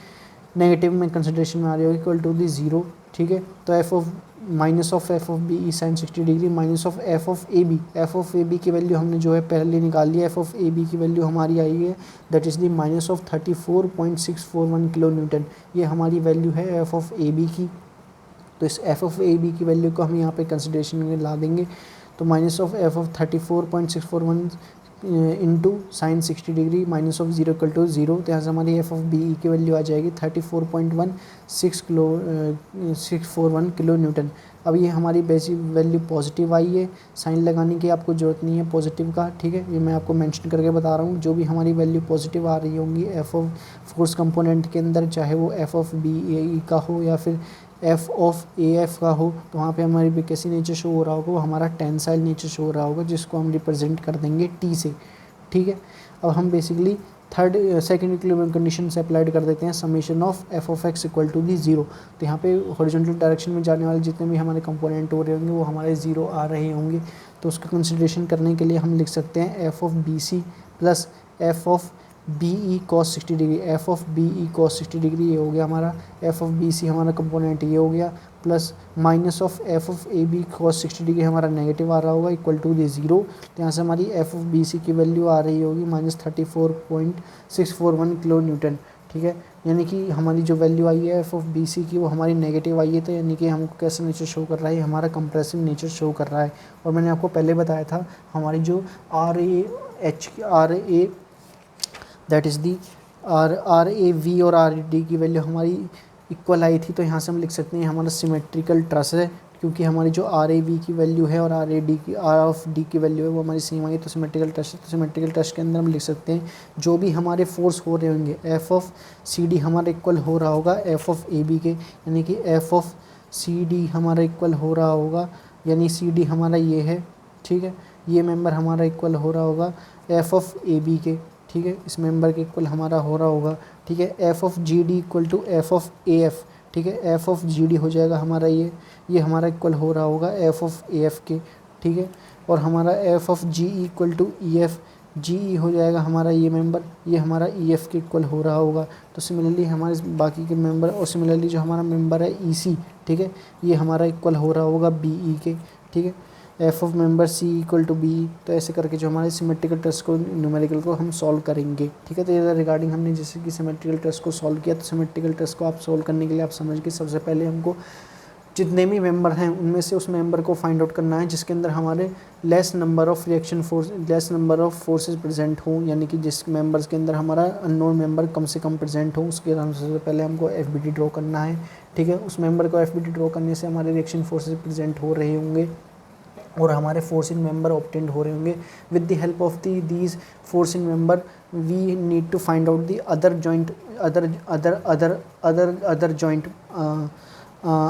नेगेटिव में कंसिडरेशन में आ रही होगी, इक्वल टू दी 0, ठीक है। तो F of minus of F of B E sine 60 degree minus of F of A B, F of A B की वैल्यू हमने जो है पहले निकाल लिया, एफ ऑफ ए बी की वैल्यू हमारी आई है that is the minus of 34.641 kilo newton, ये हमारी वैल्यू है एफ ऑफ ए बी की। तो इस एफ ऑफ ए बी की वैल्यू को हम यहाँ पे कंसिडरेशन में ला देंगे, तो minus of F of 34.641 into sine 60 degree minus of 0 equal to 0, तो यहाँ से हमारी एफ ऑफ बी ई की वैल्यू आ जाएगी 34.641 किलो न्यूटन। अब ये हमारी बेसिक वैल्यू पॉजिटिव आई है, साइन लगाने की आपको ज़रूरत नहीं है पॉजिटिव का, ठीक है। ये मैं आपको मेंशन करके बता रहा हूँ, जो भी हमारी वैल्यू पॉजिटिव आ रही होंगी एफ ऑफ फोर्स कंपोनेंट के अंदर, चाहे वो एफ ऑफ बी ई का हो या फिर एफ ऑफ ए एफ का हो, तो वहाँ पे हमारी भी कैसी नेचर शो हो रहा होगा, वो हमारा टेंसाइल नेचर शो हो रहा होगा, जिसको हम रिप्रेजेंट कर देंगे टी से, ठीक है। अब हम बेसिकली सेकंड इक्विलिब्रियम कंडीशन से अप्लाइड कर देते हैं summation of F of X equal to the 0। तो यहाँ पे हॉरिजॉन्टल डायरेक्शन में जाने वाले जितने भी हमारे कंपोनेंट हो रहे होंगे वो हमारे 0 आ रहे होंगे, तो उसका कंसिडरेशन करने के लिए हम लिख सकते हैं F of B C plus F of B E cos 60 degree, F of B E cos 60 degree ये हो गया हमारा, एफ ऑफ बी सी हमारा कंपोनेंट ये हो गया, plus minus of F of A B cos 60 degree हमारा नेगेटिव आ रहा होगा इक्वल टू दी 0। तो यहाँ से हमारी एफ ऑफ बी सी की वैल्यू आ रही होगी माइनस 34.641 किलो न्यूटन, ठीक है। यानी कि हमारी जो वैल्यू आई है एफ ऑफ बी सी की वो हमारी नेगेटिव आई है, तो यानी कि हमको कैसा नेचर शो कर रहा है, हमारा कंप्रेसिव नेचर शो कर रहा है। और मैंने आपको पहले बताया था हमारी जो R A that is the R A V और आर डी की वैल्यू हमारी इक्वल आई थी, तो यहाँ से हम लिख सकते हैं हमारा सिमेट्रिकल ट्रस है, क्योंकि हमारी जो आर ए वी की वैल्यू है और आर ऑफ डी की वैल्यू है वो हमारी सेम आई, तो सिमेट्रिकल ट्रस है। तो सिमेट्रिकल ट्रस के अंदर हम लिख सकते हैं जो भी हमारे फोर्स हो रहे होंगे एफ ऑफ सी डी हमारा इक्वल हो रहा होगा एफ ऑफ ए बी के, यानी कि एफ ऑफ सी डी हमारा इक्वल हो रहा होगा, यानी सी डी हमारा ये है, ठीक है। ये मेंबर हमारा इक्वल हो रहा होगा एफ ऑफ ए बी के, ठीक है। इस मेंबर के इक्वल हमारा हो रहा होगा, ठीक है, F of G D equal to F of A F, ठीक है। एफ ऑफ जी डी हो जाएगा हमारा ये हमारा इक्वल हो रहा होगा एफ ऑफ ए एफ के, ठीक है। और हमारा F of G E equal to E F, G E हो जाएगा हमारा ये मेंबर, ये हमारा ई एफ के इक्वल हो रहा होगा। तो सिमिलरली हमारे बाकी के मेंबर और सिमिलरली जो हमारा मेंबर है ई सी, ठीक है, ये हमारा इक्वल हो रहा होगा बी ई के, ठीक है। F of member C equal to B, तो ऐसे करके जो हमारे सिमेट्रिकल ट्रस को न्यूमेरिकल को हम सॉल्व करेंगे, ठीक है। तो ये रिगार्डिंग हमने जैसे कि सिमेट्रिकल ट्रस को सॉल्व किया, तो सिमेट्रिकल ट्रस को आप सॉल्व करने के लिए आप समझ के सबसे पहले हमको जितने भी मेंबर हैं उनमें से उस मेंबर को फाइंड आउट करना है जिसके अंदर हमारे less number of forces present हों, यानी कि जिस मेंबर्स के अंदर हमारा अननोन मेंबर कम से कम प्रेजेंट हो। उसके सबसे पहले हमको एफबीटी ड्रॉ करना है, ठीक है। उस मेंबर को एफबीटी ड्रॉ करने से हमारे रिएक्शन फोर्सेस प्रेजेंट हो रहे होंगे और हमारे फोर्स इन मेंबर ऑब्टेंड हो रहे होंगे। With the help of these force in member we need to find out the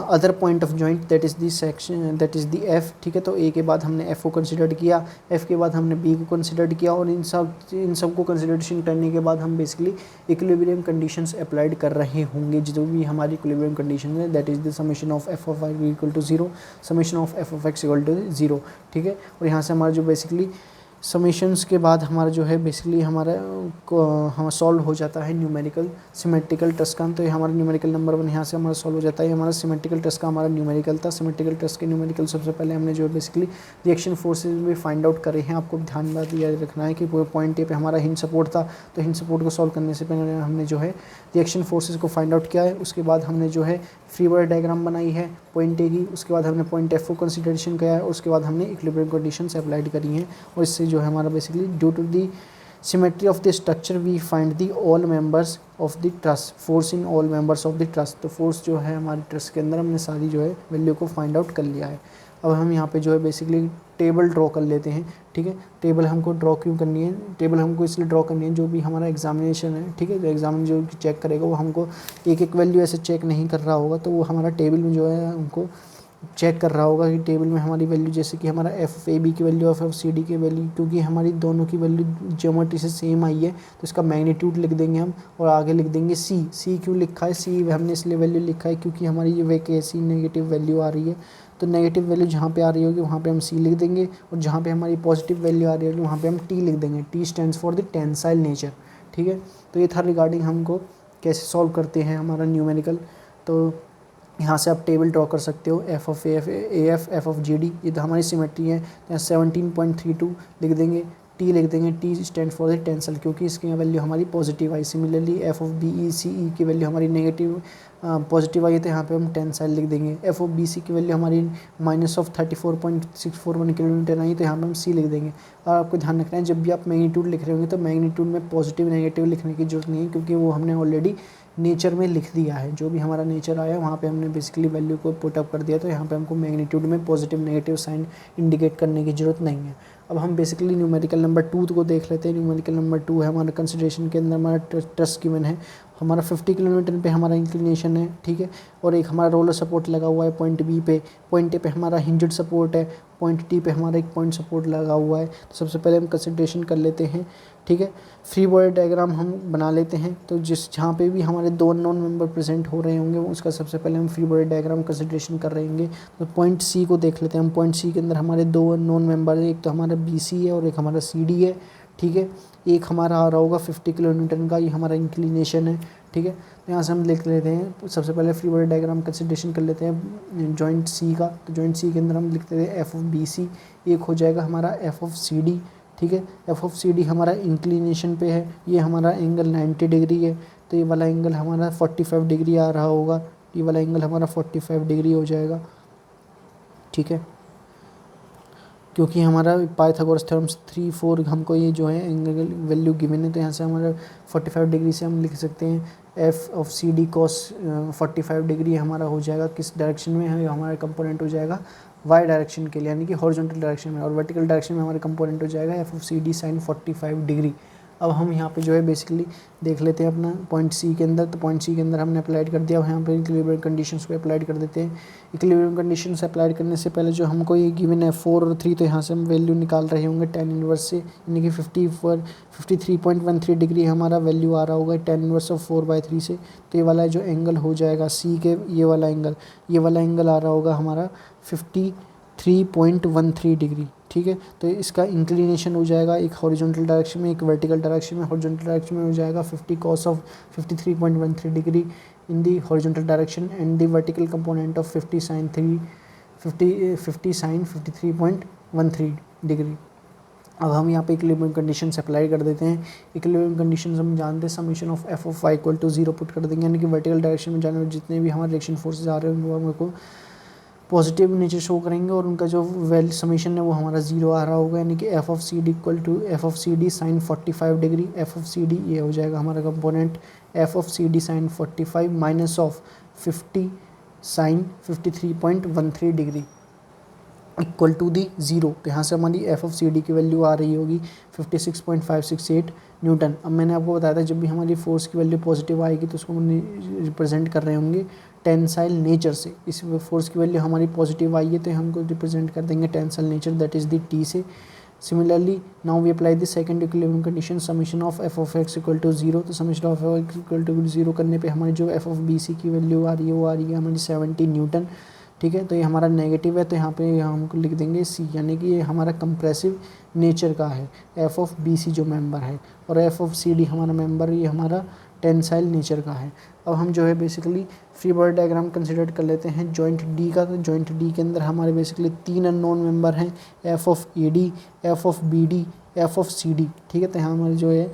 other point of joint that is the section that is the F, ठीक है। तो ए के बाद हमने एफ को कंसिडर किया, एफ के बाद हमने बी को कंसिडर किया और इन सब को कंसिडरेशन करने के बाद हम बेसिकली इक्विलिब्रियम कंडीशंस अप्लाइड कर रहे होंगे। जो भी हमारी इक्विलिब्रियम कंडीशन है that is the summation of F of Y equal to 0, summation of F of X equal to 0, ठीक है। और यहाँ से हमारा जो बेसिकली समेशंस के बाद हमारा जो है बेसिकली हमारा हम सॉल्व हो जाता है न्यूमेरिकल सिमेट्रिकल टेस्ट का। तो ये हमारा न्यूमेरिकल नंबर 1 यहाँ से हमारा सॉल्व हो जाता है। हमारा सिमेट्रिकल टेस्ट का हमारा न्यूमेरिकल था। सिमेट्रिकल टेस्ट के न्यूमेरिकल सबसे पहले हमने जो है बेसिकली रिएक्शन फोर्सेज भी फाइंड आउट करे हैं। आपको ध्यान याद रखना है कि पॉइंट ए पे हमारा हिंज सपोर्ट था, तो हिंज सपोर्ट को सॉल्व करने से पहले हमने जो है रिएक्शन फोर्सेज को फाइंड आउट किया है। उसके बाद हमने जो है फ्री बॉडी डायग्राम बनाई है पॉइंट ए की, उसके बाद हमने पॉइंट एफ को कंसिडरेशन किया है, उसके बाद हमने इक्विलिब्रियम कंडीशंस अप्लाइड करी हैं और इससे जो है हमारा basically due to the symmetry of the structure we find the all members of the truss force in all members of the truss. तो फोर्स जो है हमारे ट्रस के अंदर हमने सारी जो है वैल्यू को फाइंड आउट कर लिया है। अब हम यहाँ पे जो है बेसिकली टेबल ड्रॉ कर लेते हैं, ठीक है। टेबल हमको ड्रॉ क्यों करनी है? टेबल हमको इसलिए ड्रॉ करनी है जो भी हमारा एग्जामिनेशन है, ठीक है। जो एग्जामिन जो चेक करेगा वो हमको एक एक वैल्यू ऐसे चेक नहीं कर रहा होगा, तो वो हमारा टेबल में जो है हमको चेक कर रहा होगा कि टेबल में हमारी वैल्यू जैसे कि हमारा एफ ए बी की वैल्यू एफ सी डी की वैल्यू, क्योंकि हमारी दोनों की वैल्यू ज्योमेट्री से सेम आई है तो इसका मैग्नीट्यूड लिख देंगे हम और आगे लिख देंगे सी। सी क्यों लिखा है? सी हमने इसलिए वैल्यू लिखा है क्योंकि हमारी ये वैकेंसी नेगेटिव वैल्यू आ रही है, तो नेगेटिव वैल्यू जहाँ पे आ रही होगी वहाँ पे हम सी लिख देंगे और जहाँ पे हमारी पॉजिटिव वैल्यू आ रही होगी वहाँ पे हम टी लिख देंगे। T stands for the tensile nature, ठीक है। तो ये था रिगार्डिंग हमको कैसे सॉल्व करते हैं हमारा न्यूमेरिकल। तो यहाँ से आप टेबल ड्रॉ कर सकते हो F of F of G D, ये तो हमारी सिमेट्री है। यहाँ 17.32 लिख देंगे, टी लिख देंगे, T stand for the tensile क्योंकि इसकी वैल्यू हमारी पॉजिटिव आई। Similarly F of B E C E की वैल्यू हमारी नेगेटिव पॉजिटिव आई है तो यहाँ पे हम टेंसाइल लिख देंगे। एफ ऑफ बी सी की वैल्यू हमारी -34.641 किलोमीटर आई तो यहाँ पे हम सी लिख देंगे। और आपको ध्यान रखना है जब भी आप मैग्नीट्यूड लिख रहे होंगे तो मैग्नीट्यूड में पॉजिटिव नेगेटिव लिखने की जरूरत नहीं है क्योंकि वो हमने ऑलरेडी नेचर में लिख दिया है। जो भी हमारा नेचर आया वहाँ पे हमने बेसिकली वैल्यू को पुट अप कर दिया, तो यहाँ पे हमको मैग्नीट्यूड में पॉजिटिव नेगेटिव साइन इंडिकेट करने की ज़रूरत नहीं है। अब हम बेसिकली न्यूमेरिकल नंबर 2 को देख लेते हैं। न्यूमेरिकल नंबर 2 है हमारा कंसिडरेशन के अंदर हमारा ट्रस्ट गिवन है, हमारा 50 किलोमीटर पे हमारा इंक्लिनेशन है, ठीक है। और एक हमारा रोलर सपोर्ट लगा हुआ है पॉइंट बी पे, पॉइंट ए पे हमारा हिंजड सपोर्ट है, पॉइंट टी पे हमारा एक पॉइंट सपोर्ट लगा हुआ है। तो सबसे पहले हम कंसिडरेशन कर लेते हैं, ठीक है। फ्री बॉडी डायग्राम हम बना लेते हैं। तो जहाँ पे भी हमारे दो नॉन मेंबर प्रेजेंट हो रहे होंगे उसका सबसे पहले हम फ्री बॉडी डायग्राम कंसिडरेशन कर रहे होंगे। तो पॉइंट सी को देख लेते हैं हम। पॉइंट सी के अंदर हमारे दो नॉन मेंबर है, एक तो हमारा बी सी है और एक हमारा सी डी है, ठीक है। एक हमारा आ रहा होगा 50 किलोमीटर का, ये हमारा इंक्लिनेशन है, ठीक है। तो यहाँ से हम लिख लेते हैं, सबसे पहले फ्री बॉडी डायग्राम कंसिडरेशन कर लेते हैं जॉइंट सी का। तो जॉइंट सी के अंदर हम लिखते हैं एफ ऑफ बी सी, एक हो जाएगा हमारा एफ ऑफ सी डी, ठीक है। एफ ऑफ सी डी हमारा इंक्लिनेशन पे है, ये हमारा एंगल 90 डिग्री है, तो ये वाला एंगल हमारा 45 डिग्री आ रहा होगा, ये वाला एंगल हमारा 45 डिग्री हो जाएगा, ठीक है। क्योंकि हमारा पाइथागोरस थ्योरम 3, 4 हमको ये जो है एंगल वैल्यू गिवन है, तो यहाँ से हमारा 45 डिग्री से हम लिख सकते हैं F of C D cos 45 degree हमारा हो जाएगा। किस डायरेक्शन में है? हमारा कंपोनेंट हो जाएगा वाई डायरेक्शन के लिए, यानी कि हॉरिजॉन्टल डायरेक्शन में, और वर्टिकल डायरेक्शन में हमारे कंपोनेंट हो जाएगा F of C D sine 45 degree. अब हम यहाँ पे जो है बेसिकली देख लेते हैं अपना पॉइंट सी के अंदर। तो पॉइंट सी के अंदर हमने अप्लाइड कर दिया, यहाँ पे इक्विलिब्रियम कंडीशंस को अप्लाइड कर देते हैं। इक्विलिब्रियम कंडीशंस अप्लाइड करने से पहले जो हमको ये गिवन है 4 और 3, तो यहाँ से हम वैल्यू निकाल रहे होंगे tan इनवर्स से, यानी कि 53.13 डिग्री हमारा वैल्यू आ रहा होगा tan इनवर्स ऑफ 4/3 से। तो ये वाला जो एंगल हो जाएगा सी के, ये वाला एंगल आ रहा होगा हमारा 53.13 डिग्री, ठीक है। तो इसका इंक्लिनेशन हो जाएगा एक हॉरिजॉन्टल डायरेक्शन में, एक वर्टिकल डायरेक्शन में। हॉरिजॉन्टल डायरेक्शन में हो जाएगा 50 cos of 53.13 degree in the horizontal direction and the vertical component of 50 sin 53.13 degree. अब हम यहाँ पे इक्विलिब्रियम कंडीशंस अप्लाई कर देते हैं। इक्विलिब्रियम कंडीशंस हम जानते हैं summation of F of Y equal to 0 put कर देंगे, यानी कि वर्टिकल डायरेक्शन में जाने वाले जितने भी हमारे रिएक्शन फोर्सेज आ रहे हैं वो हमको पॉजिटिव नेचर शो करेंगे और उनका जो वैल्यू समीशन है वो हमारा 0 आ रहा होगा, यानी कि F of C D equal to F of C D sine 45 degree. F of C D ये हो जाएगा हमारा component F of C D sine 45 minus of 50 sine 53.13 degree equal to the 0। तो यहाँ से हमारी एफ ऑफ सी डी की value आ रही होगी 56.568 न्यूटन। अब मैंने आपको बताया था जब भी हमारी फोर्स की वैल्यू पॉजिटिव आएगी तो उसको हम रिप्रेजेंट कर रहे होंगे टेंसाइल नेचर से। इस फोर्स की वैल्यू हमारी पॉजिटिव आई है तो हमको रिप्रेजेंट कर देंगे tensile nature, that is the T से। Similarly now we apply the second equilibrium condition summation of F of X equal to 0। तो summation of F x equal to 0 करने पे हमारी जो एफ ऑफ बी सी की value आ रही है वो आ रही है हमारी 70 न्यूटन। ठीक है, तो ये हमारा नेगेटिव है तो यहाँ पे हमको लिख देंगे सी, यानी कि ये हमारा कंप्रेसिव नेचर का है एफ ऑफ बी सी जो मेंबर है, और एफ ऑफ सी डी हमारा मेंबर ये हमारा टेंसाइल नेचर का है। अब हम जो है basically free body diagram consider कर लेते हैं जॉइंट डी का। तो जॉइंट डी के अंदर हमारे बेसिकली 3 अननोन मेंबर हैं, F of A D, F of B D, F of C D. ठीक है, तो यहाँ हमारे जो है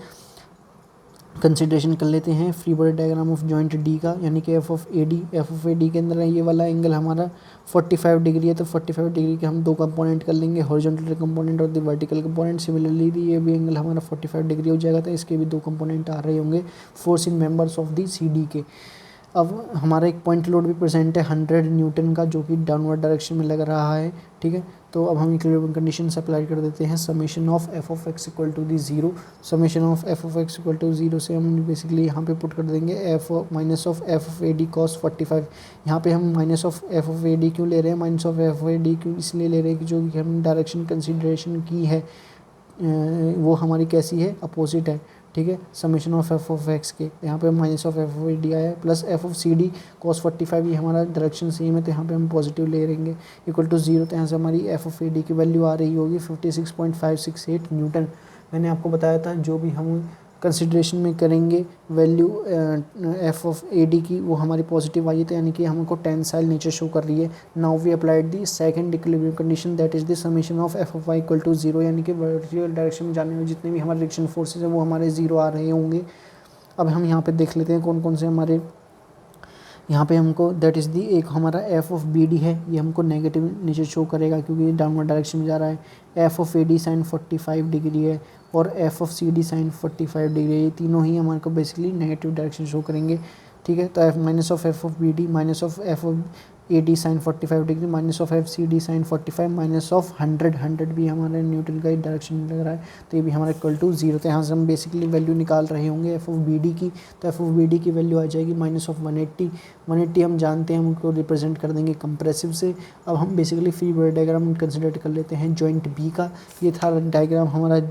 कंसिडरेशन कर लेते हैं free body diagram of joint D का, यानी कि F of A D. F of A D के अंदर ये वाला एंगल हमारा 45 डिग्री है, तो 45 डिग्री के हम 2 कंपोनेंट कर लेंगे, हॉरिजॉन्टल कंपोनेंट और द वर्टिकल कंपोनेंट। सिमिलरली ये भी एंगल हमारा 45 डिग्री हो जाएगा, तो इसके भी 2 कंपोनेंट आ रहे होंगे force in members of the C D के। अब हमारा एक पॉइंट लोड भी प्रेजेंट है 100 न्यूटन का, जो कि डाउनवर्ड डायरेक्शन में लग रहा है। ठीक है, तो अब हम इक्विलिब्रियम कंडीशन से अप्लाई कर देते हैं summation of F of X equal to the 0। Summation of F of X equal to 0 से हम बेसिकली यहाँ पे पुट कर देंगे F minus of F of A D cos 45। यहाँ पे हम minus of F of A D क्यों ले रहे हैं, minus of F of A D क्यों इसलिए ले रहे हैं कि जो कि हम डायरेक्शन कंसिडरेशन की है वो हमारी कैसी है, अपोजिट है। ठीक है, summation of F of X के यहाँ पे minus of F of A D आया है, plus F of C D cos 45, ये हमारा डायरेक्शन सेम है तो यहाँ पे हम पॉजिटिव ले रहेंगे इक्वल टू 0। तो यहाँ से हमारी एफ ऑफ ए डी की वैल्यू आ रही होगी 56.568 न्यूटन। मैंने आपको बताया था जो भी हम कंसिडरेशन में करेंगे value F of A D की वो हमारी पॉजिटिव आई है, तो यानी कि हमको टेंसाइल नेचर शो कर रही है। Now we applied the second equilibrium condition, that is the summation of F of Y equal to 0, यानी कि वर्टिकल डायरेक्शन में जाने में जितने भी हमारे रिएक्शन फोर्सेज हैं वो हमारे 0 आ रहे होंगे। अब हम यहाँ पे देख लेते हैं कौन कौन से हमारे यहाँ पे हमको दैट इज़ दी एक हमारा एफ ऑफ बी डी है, ये हमको नेगेटिव नेचर शो करेगा क्योंकि ये डाउनवर्ड डायरेक्शन में जा रहा है। F of A D sine 45 degree है और F of C D sine 45 degree है, ये तीनों ही हमारे को बेसिकली नेगेटिव डायरेक्शन शो करेंगे। ठीक है, तो F minus of F of B D minus of F of A D sine 45 degree minus of F C D sine 45 minus of 100 भी हमारे न्यूटन का ही डायरेक्शन में लग रहा है, तो ये भी हमारा इक्वल टू 0। तो यहाँ से हम बेसिकली वैल्यू निकाल रहे होंगे एफ ऑफ बी डी की, तो एफ ऑफ बी डी की वैल्यू आ जाएगी माइनस ऑफ 180 हम जानते हैं, हम उनको रिप्रेजेंट कर देंगे कंप्रेसिव से। अब हम basically free body diagram consider कर लेते हैं जॉइंट बी का। ये था डायग्राम हमारा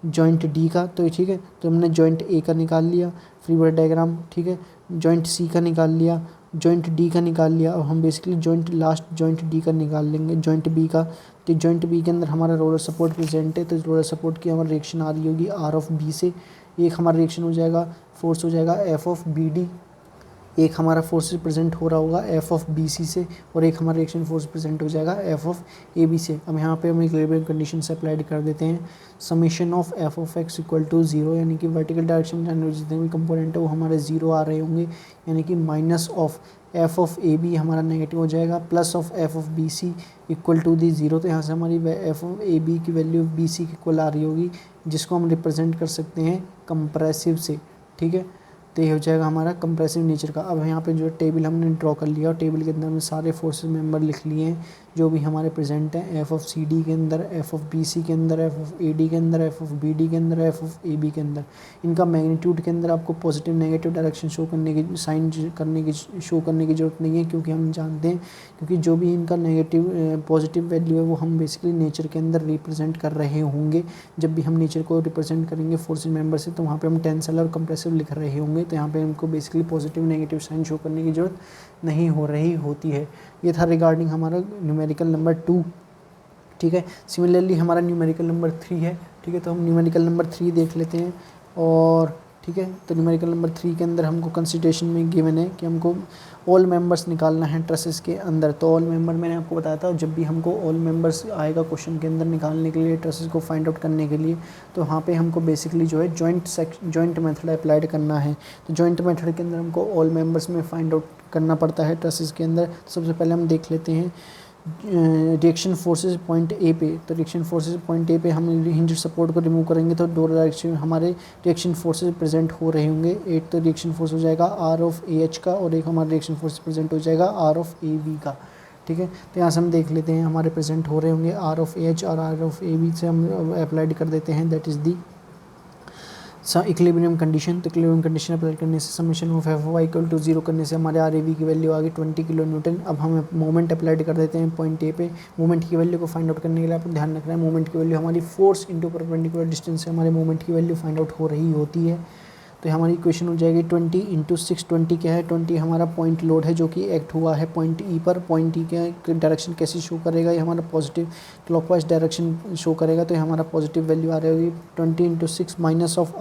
जॉइंट डी का, तो ठीक है, तो हमने जॉइंट ए का निकाल लिया फ्री बॉडी डायग्राम। ठीक है, जॉइंट सी का निकाल लिया, जॉइंट डी का निकाल लिया। अब हम बेसिकली लास्ट जॉइंट डी का निकाल लेंगे जॉइंट बी का। तो जॉइंट बी के अंदर हमारा रोलर सपोर्ट प्रेजेंट है, तो रोलर सपोर्ट की हमारी रिएक्शन आ रही होगी आर ऑफ बी से। एक हमारा रिएक्शन हो जाएगा, फोर्स हो जाएगा एफ ऑफ बी डी, एक हमारा फोर्स प्रेजेंट हो रहा होगा एफ ऑफ बी सी से, और एक हमारा रिएक्शन फोर्स प्रेजेंट हो जाएगा एफ ऑफ ए बी से। अब यहाँ पे हम इक्विलिब्रियम कंडीशन से अप्लाई कर देते हैं summation of F of X equal to 0, यानी कि वर्टिकल डायरेक्शन में जाने वाले जितने भी कंपोनेंट है वो हमारे 0 आ रहे होंगे, यानी कि minus of F of A B हमारा नेगेटिव हो जाएगा, plus of F of B C equal to the 0। तो यहाँ से हमारी एफ ऑफ ए बी की वैल्यू बी सी की इक्वल आ रही होगी, जिसको हम रिप्रेजेंट कर सकते हैं कंप्रेसिव से। ठीक है, तो ये हो जाएगा हमारा कंप्रेसिव नेचर का। अब यहाँ पे जो टेबल हमने ड्रॉ कर लिया और टेबल के अंदर हमने सारे फोर्सेस मेंबर लिख लिए हैं जो भी हमारे प्रेजेंट हैं, एफ ऑफ सी डी के अंदर, एफ ऑफ बी सी के अंदर, एफ ऑफ ए डी के अंदर, एफ ऑफ बी डी के अंदर, एफ ऑफ ए बी के अंदर। इनका मैग्नीट्यूड के अंदर आपको पॉजिटिव नेगेटिव डायरेक्शन शो करने की शो करने की ज़रूरत नहीं है, क्योंकि हम जानते हैं क्योंकि जो भी इनका नेगेटिव पॉजिटिव वैल्यू है वो हम बेसिकली नेचर के अंदर रिप्रेजेंट कर रहे होंगे। जब भी हम नेचर को रिप्रेजेंट करेंगे फोर्सेस मेंबर से तो वहाँ पे हम टेंसल और कंप्रेसिव लिख रहे होंगे, तो यहाँ पे हमको basically positive negative sign show करने की ज़रूरत नहीं हो रही होती है। ये था रिगार्डिंग हमारा न्यूमेरिकल नंबर 2। ठीक है, सिमिलरली हमारा न्यूमेरिकल नंबर 3 है। ठीक है, तो हम न्यूमेरिकल नंबर 3 देख लेते हैं। और ठीक है, तो न्यूमेरिकल नंबर 3 के अंदर हमको कंसिडरेशन में गिवन है कि हमको ऑल मेंबर्स निकालना है ट्रसेस के अंदर। तो ऑल मेंबर मैंने आपको बताया था, जब भी हमको ऑल मेंबर्स आएगा क्वेश्चन के अंदर निकालने के लिए, ट्रसेस को फाइंड आउट करने के लिए, तो वहाँ पे हमको बेसिकली जो है जॉइंट मेथड अप्लाइड करना है। तो जॉइंट मेथड के अंदर हमको ऑल मेंबर्स में फाइंड आउट करना पड़ता है ट्रसेस के अंदर। सबसे पहले हम देख लेते हैं रिएक्शन फोर्सेस पॉइंट ए पे। तो रिएक्शन फोर्सेस पॉइंट ए पे हम हिंज सपोर्ट को रिमूव करेंगे तो दो डायरेक्शन हमारे रिएक्शन फोर्सेस प्रेजेंट हो रहे होंगे। एक तो रिएक्शन फोर्स हो जाएगा आर ऑफ ए एच का, और एक हमारा रिएक्शन फोर्स प्रेजेंट हो जाएगा आर ऑफ ए बी का। ठीक है, तो यहाँ से हम देख लेते हैं हमारे प्रेजेंट हो रहे होंगे आर ऑफ ए एच और आर ऑफ ए बी से हम अप्लाइड कर देते हैं, that is the equilibrium condition. तो इक्विलिब्रियम कंडीशन अप्लाई करने से summation of F Y equal to 0 करने से हमारे आर ए वी की वैल्यू आ गई 20 किलो न्यूटन। अब हम मोमेंट अप्लाइड कर देते हैं पॉइंट ए पे। मोमेंट की वैल्यू को फाइंड आउट करने के लिए आपको ध्यान रखना है मोमेंट की वैल्यू हमारी फोर्स इंटू परपेंडिकुलर डिस्टेंस से हमारे मोमेंट की वैल्यू फाइंड आउट हो रही होती है। तो हमारी इक्वेशन हो जाएगी 20 इंटू 6। 20 क्या है, 20 हमारा पॉइंट लोड है जो कि एक्ट हुआ है पॉइंट ई पर। पॉइंट ई का डायरेक्शन कैसे शो करेगा, ये हमारा पॉजिटिव क्लॉकवाइज डायरेक्शन शो करेगा, तो ये हमारा पॉजिटिव वैल्यू आ रही होगी 20 into 6 minus of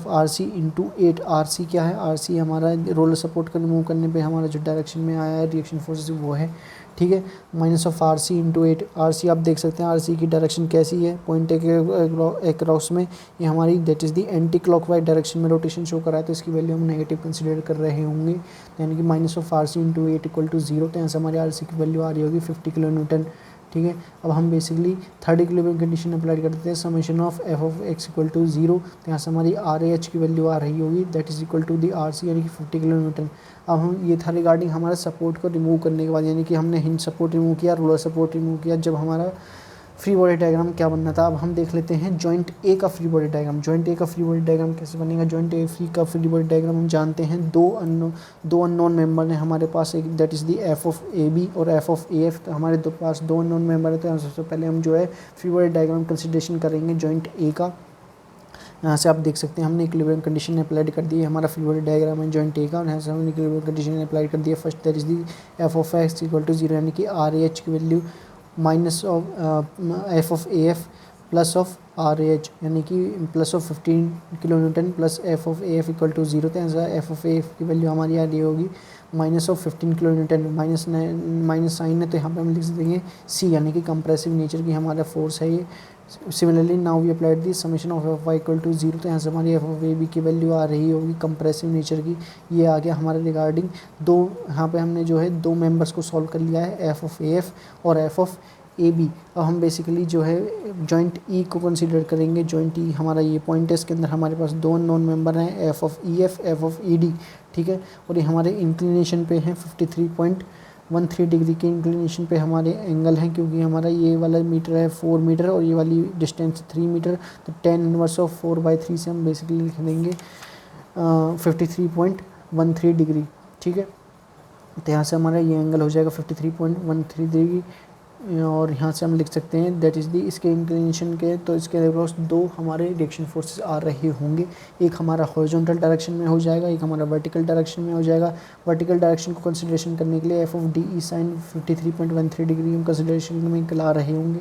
R C into 8। R C क्या है, आर सी हमारा रोलर सपोर्ट को रिमूव करने पे हमारा जो डायरेक्शन में आया है रिएक्शन फोर्सेस वो है। ठीक है, minus of R C into 8। R C आप देख सकते हैं आर सी की डायरेक्शन कैसी है पॉइंट एक क्रॉस में, ये हमारी that is the anti clockwise direction में रोटेशन शो कर रहा है, तो इसकी वैल्यू हम नेगेटिव कंसिडर कर रहे होंगे, यानी कि minus of R C into 8 equal to 0। तो यहाँ से हमारी आर सी की वैल्यू आ रही होगी 50 किलो न्यूटन। ठीक है, अब हम basically third equilibrium condition apply कर देते हैं summation of F of X equal to 0। तो यहाँ से हमारी आर ए एच की वैल्यू आ रही होगी that is equal to the R C, यानी कि 50 किलो न्यूटन। अब हम ये था रिगार्डिंग हमारे सपोर्ट को रिमूव करने के बाद, यानी कि हमने हिंज सपोर्ट रिमूव किया, रोलर सपोर्ट रिमूव किया, जब हमारा फ्री बॉडी डायग्राम क्या बनना था। अब हम देख लेते हैं जॉइंट ए का फ्री बॉडी डायग्राम। जॉइंट ए का फ्री बॉडी डायग्राम कैसे बनेगा, जॉइंट ए फ्री का फ्री बॉडी डायग्राम हम जानते हैं दो अननोन मेंबर हैं हमारे पास, एक that is the F of A B और एफ ऑफ ए एफ। तो हमारे दो पास दो अननोन मेंबर है, तो सबसे पहले हम जो है फ्री बॉडी डायग्राम कंसिडरेशन करेंगे जॉइंट ए का। यहाँ से आप देख सकते हैं हमने इक्विलिब्रियम कंडीशन अप्लाई कर दी है, हमारा फ्री बॉडी डायग्राम है जॉइंट ए का, और यहाँ से हमने इक्विलिब्रियम कंडीशन अप्लाई कर दी है। First that is the F of X equal to 0, यानी कि आर ए एच की value minus of F of A F plus of R A H, यानी कि plus of 15 kilo newton plus F of A F equal to 0। तो ऐसा F of A F की value हमारी आ रही होगी minus of 15 kilo newton, minus sign है तो यहाँ पे हम लिख देंगे सी, यानी कि कंप्रेसिव नेचर की हमारा फोर्स है ये। Similarly now we applied the summation of F Y equal to 0। तो यहाँ से हमारी एफ ऑफ ए बी की वैल्यू आ रही होगी कंप्रेसिव नेचर की। ये आ गया हमारे रिगार्डिंग दो, यहाँ पे हमने जो है दो मेंबर्स को सॉल्व कर लिया है, एफ ऑफ ए एफ और एफ ऑफ ए बी। अब हम बेसिकली जो है जॉइंट ई को कंसीडर करेंगे। जॉइंट ई हमारा ये पॉइंट है, इसके अंदर हमारे पास दो नॉन मेंबर हैं, F of E F, F of E D. ठीक है, और ये हमारे इंक्लिनेशन पे हैं 53.13 डिग्री के इंक्लिनेशन पे हमारे एंगल हैं, क्योंकि हमारा ये वाला मीटर है 4 मीटर और ये वाली डिस्टेंस 3 मीटर। तो 10 इनवर्स ऑफ 4/3 से हम बेसिकली लिख देंगे 53.13 डिग्री। ठीक है, तो यहाँ से हमारा ये एंगल हो जाएगा 53.13 डिग्री, और यहाँ से हम लिख सकते हैं दैट इज़ दी इसके इंक्लिनेशन के। तो इसके अक्रॉस दो हमारे रिएक्शन फोर्सेस आ रहे होंगे, एक हमारा हॉरिजॉन्टल डायरेक्शन में हो जाएगा, एक हमारा वर्टिकल डायरेक्शन में हो जाएगा। वर्टिकल डायरेक्शन को कंसिडरेशन करने के लिए F of D E sine 53.13 degree हम कंसिडरेशन में ला रहे होंगे,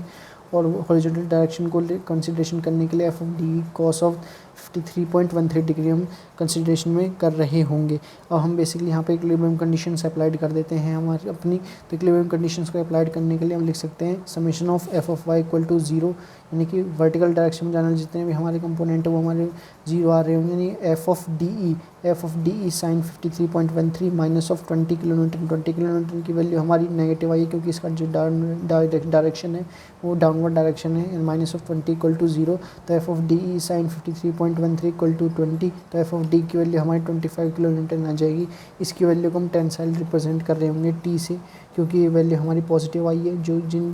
और हॉरिजॉन्टल डायरेक्शन को कंसिडरेशन करने के लिए F of D cos of 53.13 degree हम कंसिडरेशन में कर रहे होंगे। अब हम बेसिकली यहाँ पे इक्विलिब्रियम कंडीशंस अप्लाइड कर देते हैं हमारी अपनी। तो इक्विलिब्रियम कंडीशंस को अप्लाइड करने के लिए हम लिख सकते हैं summation of F of Y equal to 0, यानी कि वर्टिकल डायरेक्शन में जाने जितने भी हमारे कंपोनेंट है वो हमारे 0 आ रहे होंगे, यानी F of D E sine 53.13 minus of 20 kilo newton. 20 kilo newton की वैल्यू हमारी नेगेटिव आई है, क्योंकि इसका जो डायरेक्शन है वो डाउनवर्ड डायरेक्शन है, माइनस ऑफ 20 इक्वल टू 0। तो F of D E sine 53.13 equal to 20, तो एफ ऑफ डी की वैल्यू हमारी 25 किलो न्यूटन आ जाएगी। इसकी वैल्यू को हम टेंसाइल रिप्रेजेंट कर रहे होंगे टी से, क्योंकि ये वैल्यू हमारी पॉजिटिव आई है। जो जिन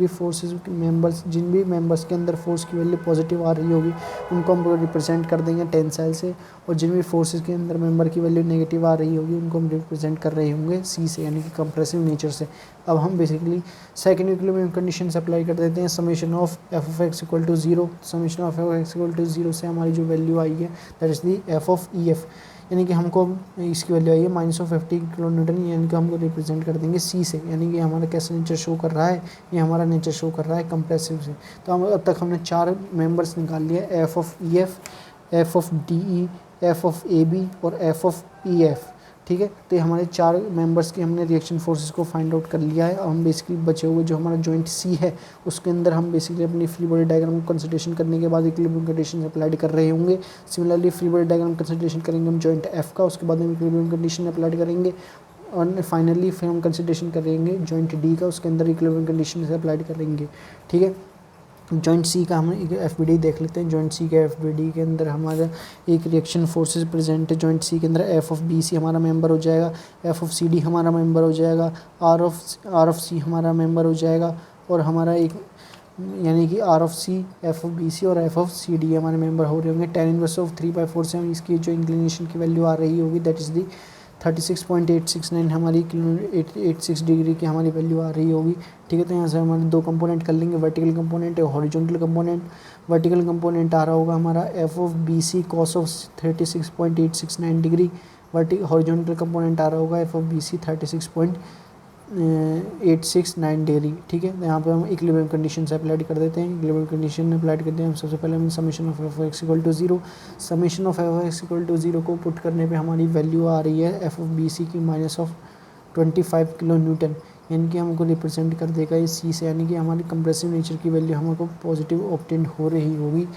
भी मेंबर्स के अंदर फोर्स की वैल्यू पॉजिटिव आ रही होगी उनको हम रिप्रेजेंट कर देंगे टेंसाइल से, और जिन भी फोर्सेस के अंदर मेंबर की वैल्यू नेगेटिव आ रही होगी उनको हम रिप्रेजेंट कर रहे होंगे सी से, यानी कि कंप्रेसिव नेचर से। अब हम basically second equilibrium conditions apply कर देते हैं summation of F of X equal to 0। Summation of F of X equal to 0 से हमारी जो वैल्यू आई है that is the F of E F, यानी कि हमको इसकी वैल्यू आई है माइनस ऑफ 50 किलो न्यूटन, यानी कि हमको रिप्रेजेंट कर देंगे सी से, यानी कि हमारा कैसा नेचर शो कर रहा है, ये हमारा नेचर शो कर रहा है कंप्रेसिव से। तो हम अब तक हमने 4 मेंबर्स निकाल लिया, F of E F, F of D E, F of A B और एफ ऑफ ई एफ। ठीक है। तो ये हमारे 4 मेंबर्स की हमने रिएक्शन फोर्सेस को फाइंड आउट कर लिया है। अब हम बेसिकली बचे हुए जो हमारा जॉइंट सी है उसके अंदर हम बेसिकली अपनी फ्री बॉडी डायग्राम को कंसिडरेशन करने के बाद इक्विलिब्रियम कंडीशन अप्लाई कर रहे होंगे। Similarly free body diagram consideration करेंगे हम जॉइंट एफ का, उसके बाद हम इक्विलिब्रियम कंडीशन अप्लाई करेंगे और फाइनली फिर हम कंसिडरेशन करेंगे जॉइंट डी का, उसके अंदर इक्विलिब्रियम कंडीशन से अप्लाई करेंगे, ठीक है। जॉइंट सी का हम एफ बी डी देख लेते हैं। जॉइंट सी के एफ बी डी के अंदर हमारा एक रिएक्शन फोर्सेस प्रेजेंट है। जॉइंट सी के अंदर एफ ऑफ बी सी हमारा मेंबर हो जाएगा, एफ ऑफ सी डी हमारा मेंबर हो जाएगा, आर ऑफ सी हमारा मेंबर हो जाएगा और हमारा एक यानी कि R of C, F of B C और एफ ऑफ सी डी हमारे मेंबर हो रहे होंगे। tan इनवर्स ऑफ 3/4 से हम इसकी जो इंक्लिनेशन की वैल्यू आ रही होगी दैट इज़ दी 36.869 हमारी 86 डिग्री की हमारी वैल्यू आ रही होगी, ठीक है। तो यहाँ से हमारे 2 कंपोनेंट कर लेंगे, वर्टिकल कंपोनेंट और हॉरिजॉन्टल कंपोनेंट। वर्टिकल कंपोनेंट आ रहा होगा हमारा F of B C cos of 36.869 degree, horizontal component आ रहा होगा F of B C 36.869 degree, ठीक है। यहाँ पे हम इक्विलिब्रियम कंडीशन से अप्लाई कर देते हैं। इक्विलिब्रियम कंडीशन अप्लाई करते हैं हम सबसे पहले हम summation of F x equal to 0, summation of F x equal to 0 को पुट करने पे हमारी वैल्यू आ रही है एफ ऑफ बी सी की माइनस ऑफ 25 किलो न्यूटन, यानी कि हमको रिप्रेजेंट कर देगा इस सी से, यानी कि हमारी कंप्रेसिव नेचर की वैल्यू हमको पॉजिटिव ऑब्टेन हो रही होगी।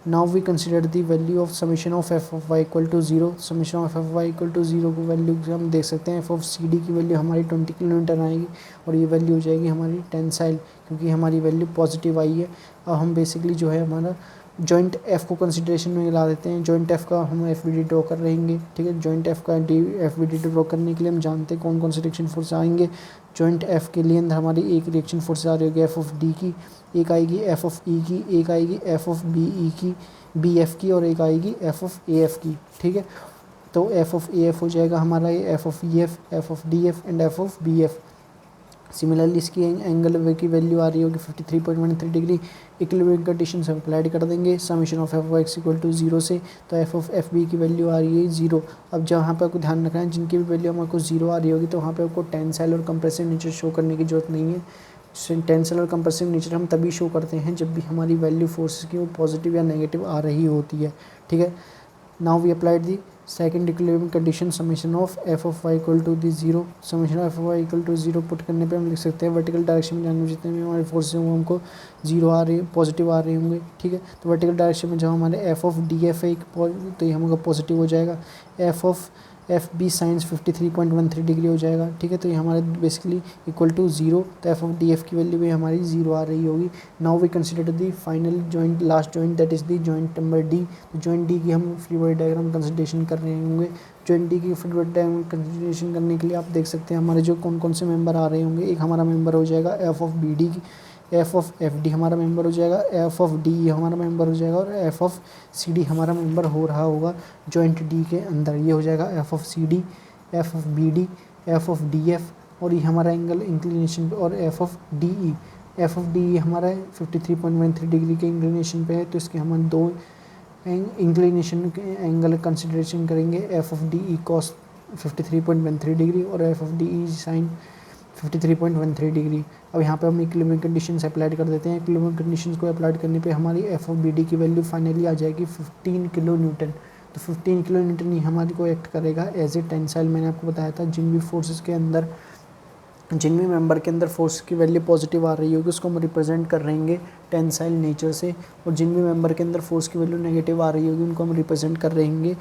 Now we consider the value of summation of F of Y equal to 0। Summation of F Y equal to 0 को वैल्यू हम देख सकते हैं एफ ऑफ सी डी की वैल्यू हमारी 20 किलो न्यूटन आएगी और ये वैल्यू हो जाएगी हमारी टेंसाइल, क्योंकि हमारी वैल्यू पॉजिटिव आई है। अब हम बेसिकली जो है हमारा जॉइंट एफ को कंसिडरेशन में ला देते हैं। जॉइंट एफ का हम एफ बी डी ड्रॉ कर रहेंगे, ठीक है। जॉइंट एफ का एफ बी डी ड्रॉ करने के लिए हम जानते हैं कौन कौन से रिएक्शन फोर्स आएंगे। जॉइंट एफ के लिए अंदर हमारी एक रिएक्शन फोर्स आ रही होगी एफ ऑफ डी की, एक आएगी एफ ऑफ ई की, एक आएगी एफ ऑफ बी ई की, बी एफ की और एक आएगी एफ ऑफ ए एफ की, ठीक है। तो एफ ऑफ ए एफ हो जाएगा हमारा ये F of E F, F of D F and F of B F. Similarly इसकी एंगल की वैल्यू आ रही होगी 53.13 डिग्री। इक्विलिब्रियम कंडीशन से अप्लाई कर देंगे summation of F x equal to 0 से, तो एफ ऑफ एफ बी की वैल्यू आ रही है 0। अब जहाँ पे आपको ध्यान रखना है जिनकी भी वैल्यू हमको 0 आ रही होगी तो वहाँ पे आपको टेंसाइल और कंप्रेसिव नेचर शो करने की जरूरत नहीं है। टेंसाइल और कंप्रेसिव नेचर हम तभी शो करते हैं जब भी हमारी वैल्यू फोर्स की वो पॉजिटिव या नेगेटिव आ रही होती है, ठीक है। Now we applied the second equilibrium condition summation of F of Y equal to the 0। Summation of F Y equal to 0 put करने पे हम लिख सकते हैं वर्टिकल डायरेक्शन में जाने जितने भी हमारे फोर्स हैं वो हमको 0 आ रही पॉजिटिव आ रहे होंगे, ठीक है। तो वर्टिकल डायरेक्शन में जब हमारे एफ ऑफ डी एफ है तो ये हमको पॉजिटिव हो जाएगा। F of F B sine 53.13 degree हो जाएगा, ठीक है। तो ये हमारे बेसिकली इक्वल टू 0, तो एफ ऑफ डी एफ की वैल्यू भी हमारी 0 आ रही होगी। Now we consider the final joint, last joint that is the joint number D. तो जॉइंट डी की हम फ्री बॉडी डायग्राम कंसिडरेशन कर रहे होंगे। जॉइंट डी की फ्री बॉडी डायग्राम कंसिडरेशन करने के लिए आप देख सकते हैं हमारे जो कौन कौन से मेंबर आ रहे होंगे। एक हमारा मेंबर हो जाएगा F of B D, F of F D हमारा मेंबर हो जाएगा, एफ ऑफ डी हमारा मेंबर हो जाएगा और एफ ऑफ सी डी हमारा मेंबर हो रहा होगा जॉइंट डी के अंदर। ये हो जाएगा F of C D, F of B D, F of D F और ये हमारा एंगल इंक्लिनेशन पे, और F of D E. F of D E हमारा 53.13 डिग्री के इंक्लिनेशन पे है, तो इसके हम 2 इंक्लिनेशन के एंगल कंसिडरेशन करेंगे। F of D E cos 53.13 degree और F of D E sine 53.13 degree. अब यहाँ पे हम इक्विलिब्रियम कंडीशंस अप्लाई कर देते हैं। इक्विलिब्रियम कंडीशंस को अप्लाई करने पे हमारी एफ ऑफ बी डी की वैल्यू फाइनली आ जाएगी 15 किलो न्यूटन। तो 15 किलो न्यूटन ही हमारी को एक्ट करेगा एज ए टेंसाइल। मैंने आपको बताया था जिन भी फोर्सेस के अंदर, जिन भी मेंबर के अंदर फोर्स की वैल्यू पॉजिटिव आ रही होगी उसको हम रिप्रेजेंट कर रहेंगे टेंसाइल नेचर से, और जिन भी मेंबर के अंदर फोर्स की वैल्यू नेगेटिव आ रही होगी उनको हम रिप्रेजेंट कर रहेंगे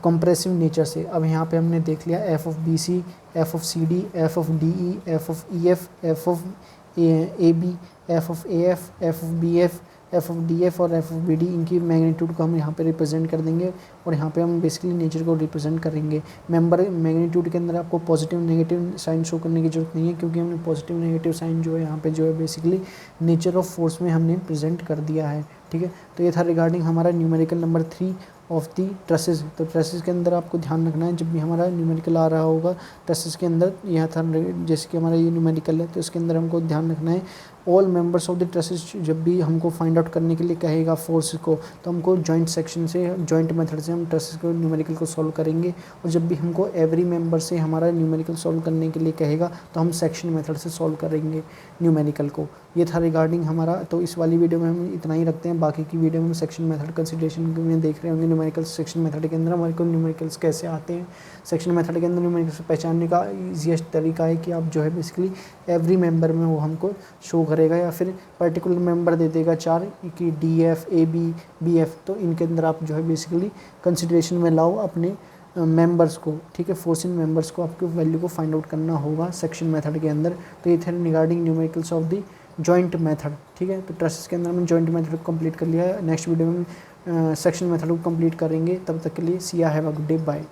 कंप्रेसिव नेचर से। अब यहाँ पे हमने देख लिया F of B C, F of C D, F of D E, F of E F, F of A B, F of A F, F of B F, F of D F और F of B D, इनकी magnitude को हम यहाँ पे represent कर देंगे और यहाँ पे हम बेसिकली नेचर को रिप्रेजेंट करेंगे। मेंबर मैग्नीट्यूड के अंदर आपको पॉजिटिव नेगेटिव साइन शो करने की जरूरत नहीं है, क्योंकि हमने पॉजिटिव नेगेटिव साइन जो है यहाँ पे जो है बेसिकली नेचर ऑफ फोर्स में हमने प्रेजेंट कर दिया है, ठीक है। तो ये था रिगार्डिंग हमारा numerical number 3 of the trusses. तो ट्रसेस के अंदर आपको ध्यान रखना है जब भी हमारा न्यूमेरिकल आ रहा होगा ट्रसेस के अंदर, यहाँ था जैसे कि हमारा ये न्यूमेरिकल है तो इसके अंदर हमको ध्यान रखना है all members of the trusses जब भी हमको फाइंड आउट करने के लिए कहेगा फोर्स को, तो हमको जॉइंट सेक्शन से, जॉइंट मेथड से हम ट्रसेस को न्यूमेरिकल को सॉल्व करेंगे। और जब भी हमको एवरी मेंबर से हमारा न्यूमेरिकल सॉल्व करने के लिए कहेगा तो हम सेक्शन मेथड से सॉल्व करेंगे न्यूमेरिकल को। ये था रिगार्डिंग हमारा। तो इस वाली वीडियो में हम इतना ही रखते हैं, बाकी की वीडियो में हम सेक्शन मेथड कंसिडरेशन में देख रहे होंगे। न्यूमेरिकल सेक्शन मेथड के अंदर हमारे को न्यूमेरिकल्स कैसे आते हैं। सेक्शन मेथड के अंदर न्यूमेरिकल्स पहचानने का ईजीएस्ट तरीका है कि आप जो है बेसिकली एवरी मेंबर में वो हमको शो करेगा, या फिर पर्टिकुलर मेंबर दे देगा 4 कि DF AB BF, तो इनके अंदर आप जो है बेसिकली कंसिडरेशन में लाओ अपने मेंबर्स को, ठीक है, फोर्सिंग मेंबर्स को आपको वैल्यू को फाइंड आउट करना होगा सेक्शन मेथड के अंदर। तो ये थे regarding numericals of the joint method, ठीक है। तो ट्रसेस के अंदर हमने जॉइंट मेथड को कंप्लीट कर लिया है। नेक्स्ट वीडियो में सेक्शन मेथड को कंप्लीट करेंगे। तब तक के लिए see ya have a good day, bye.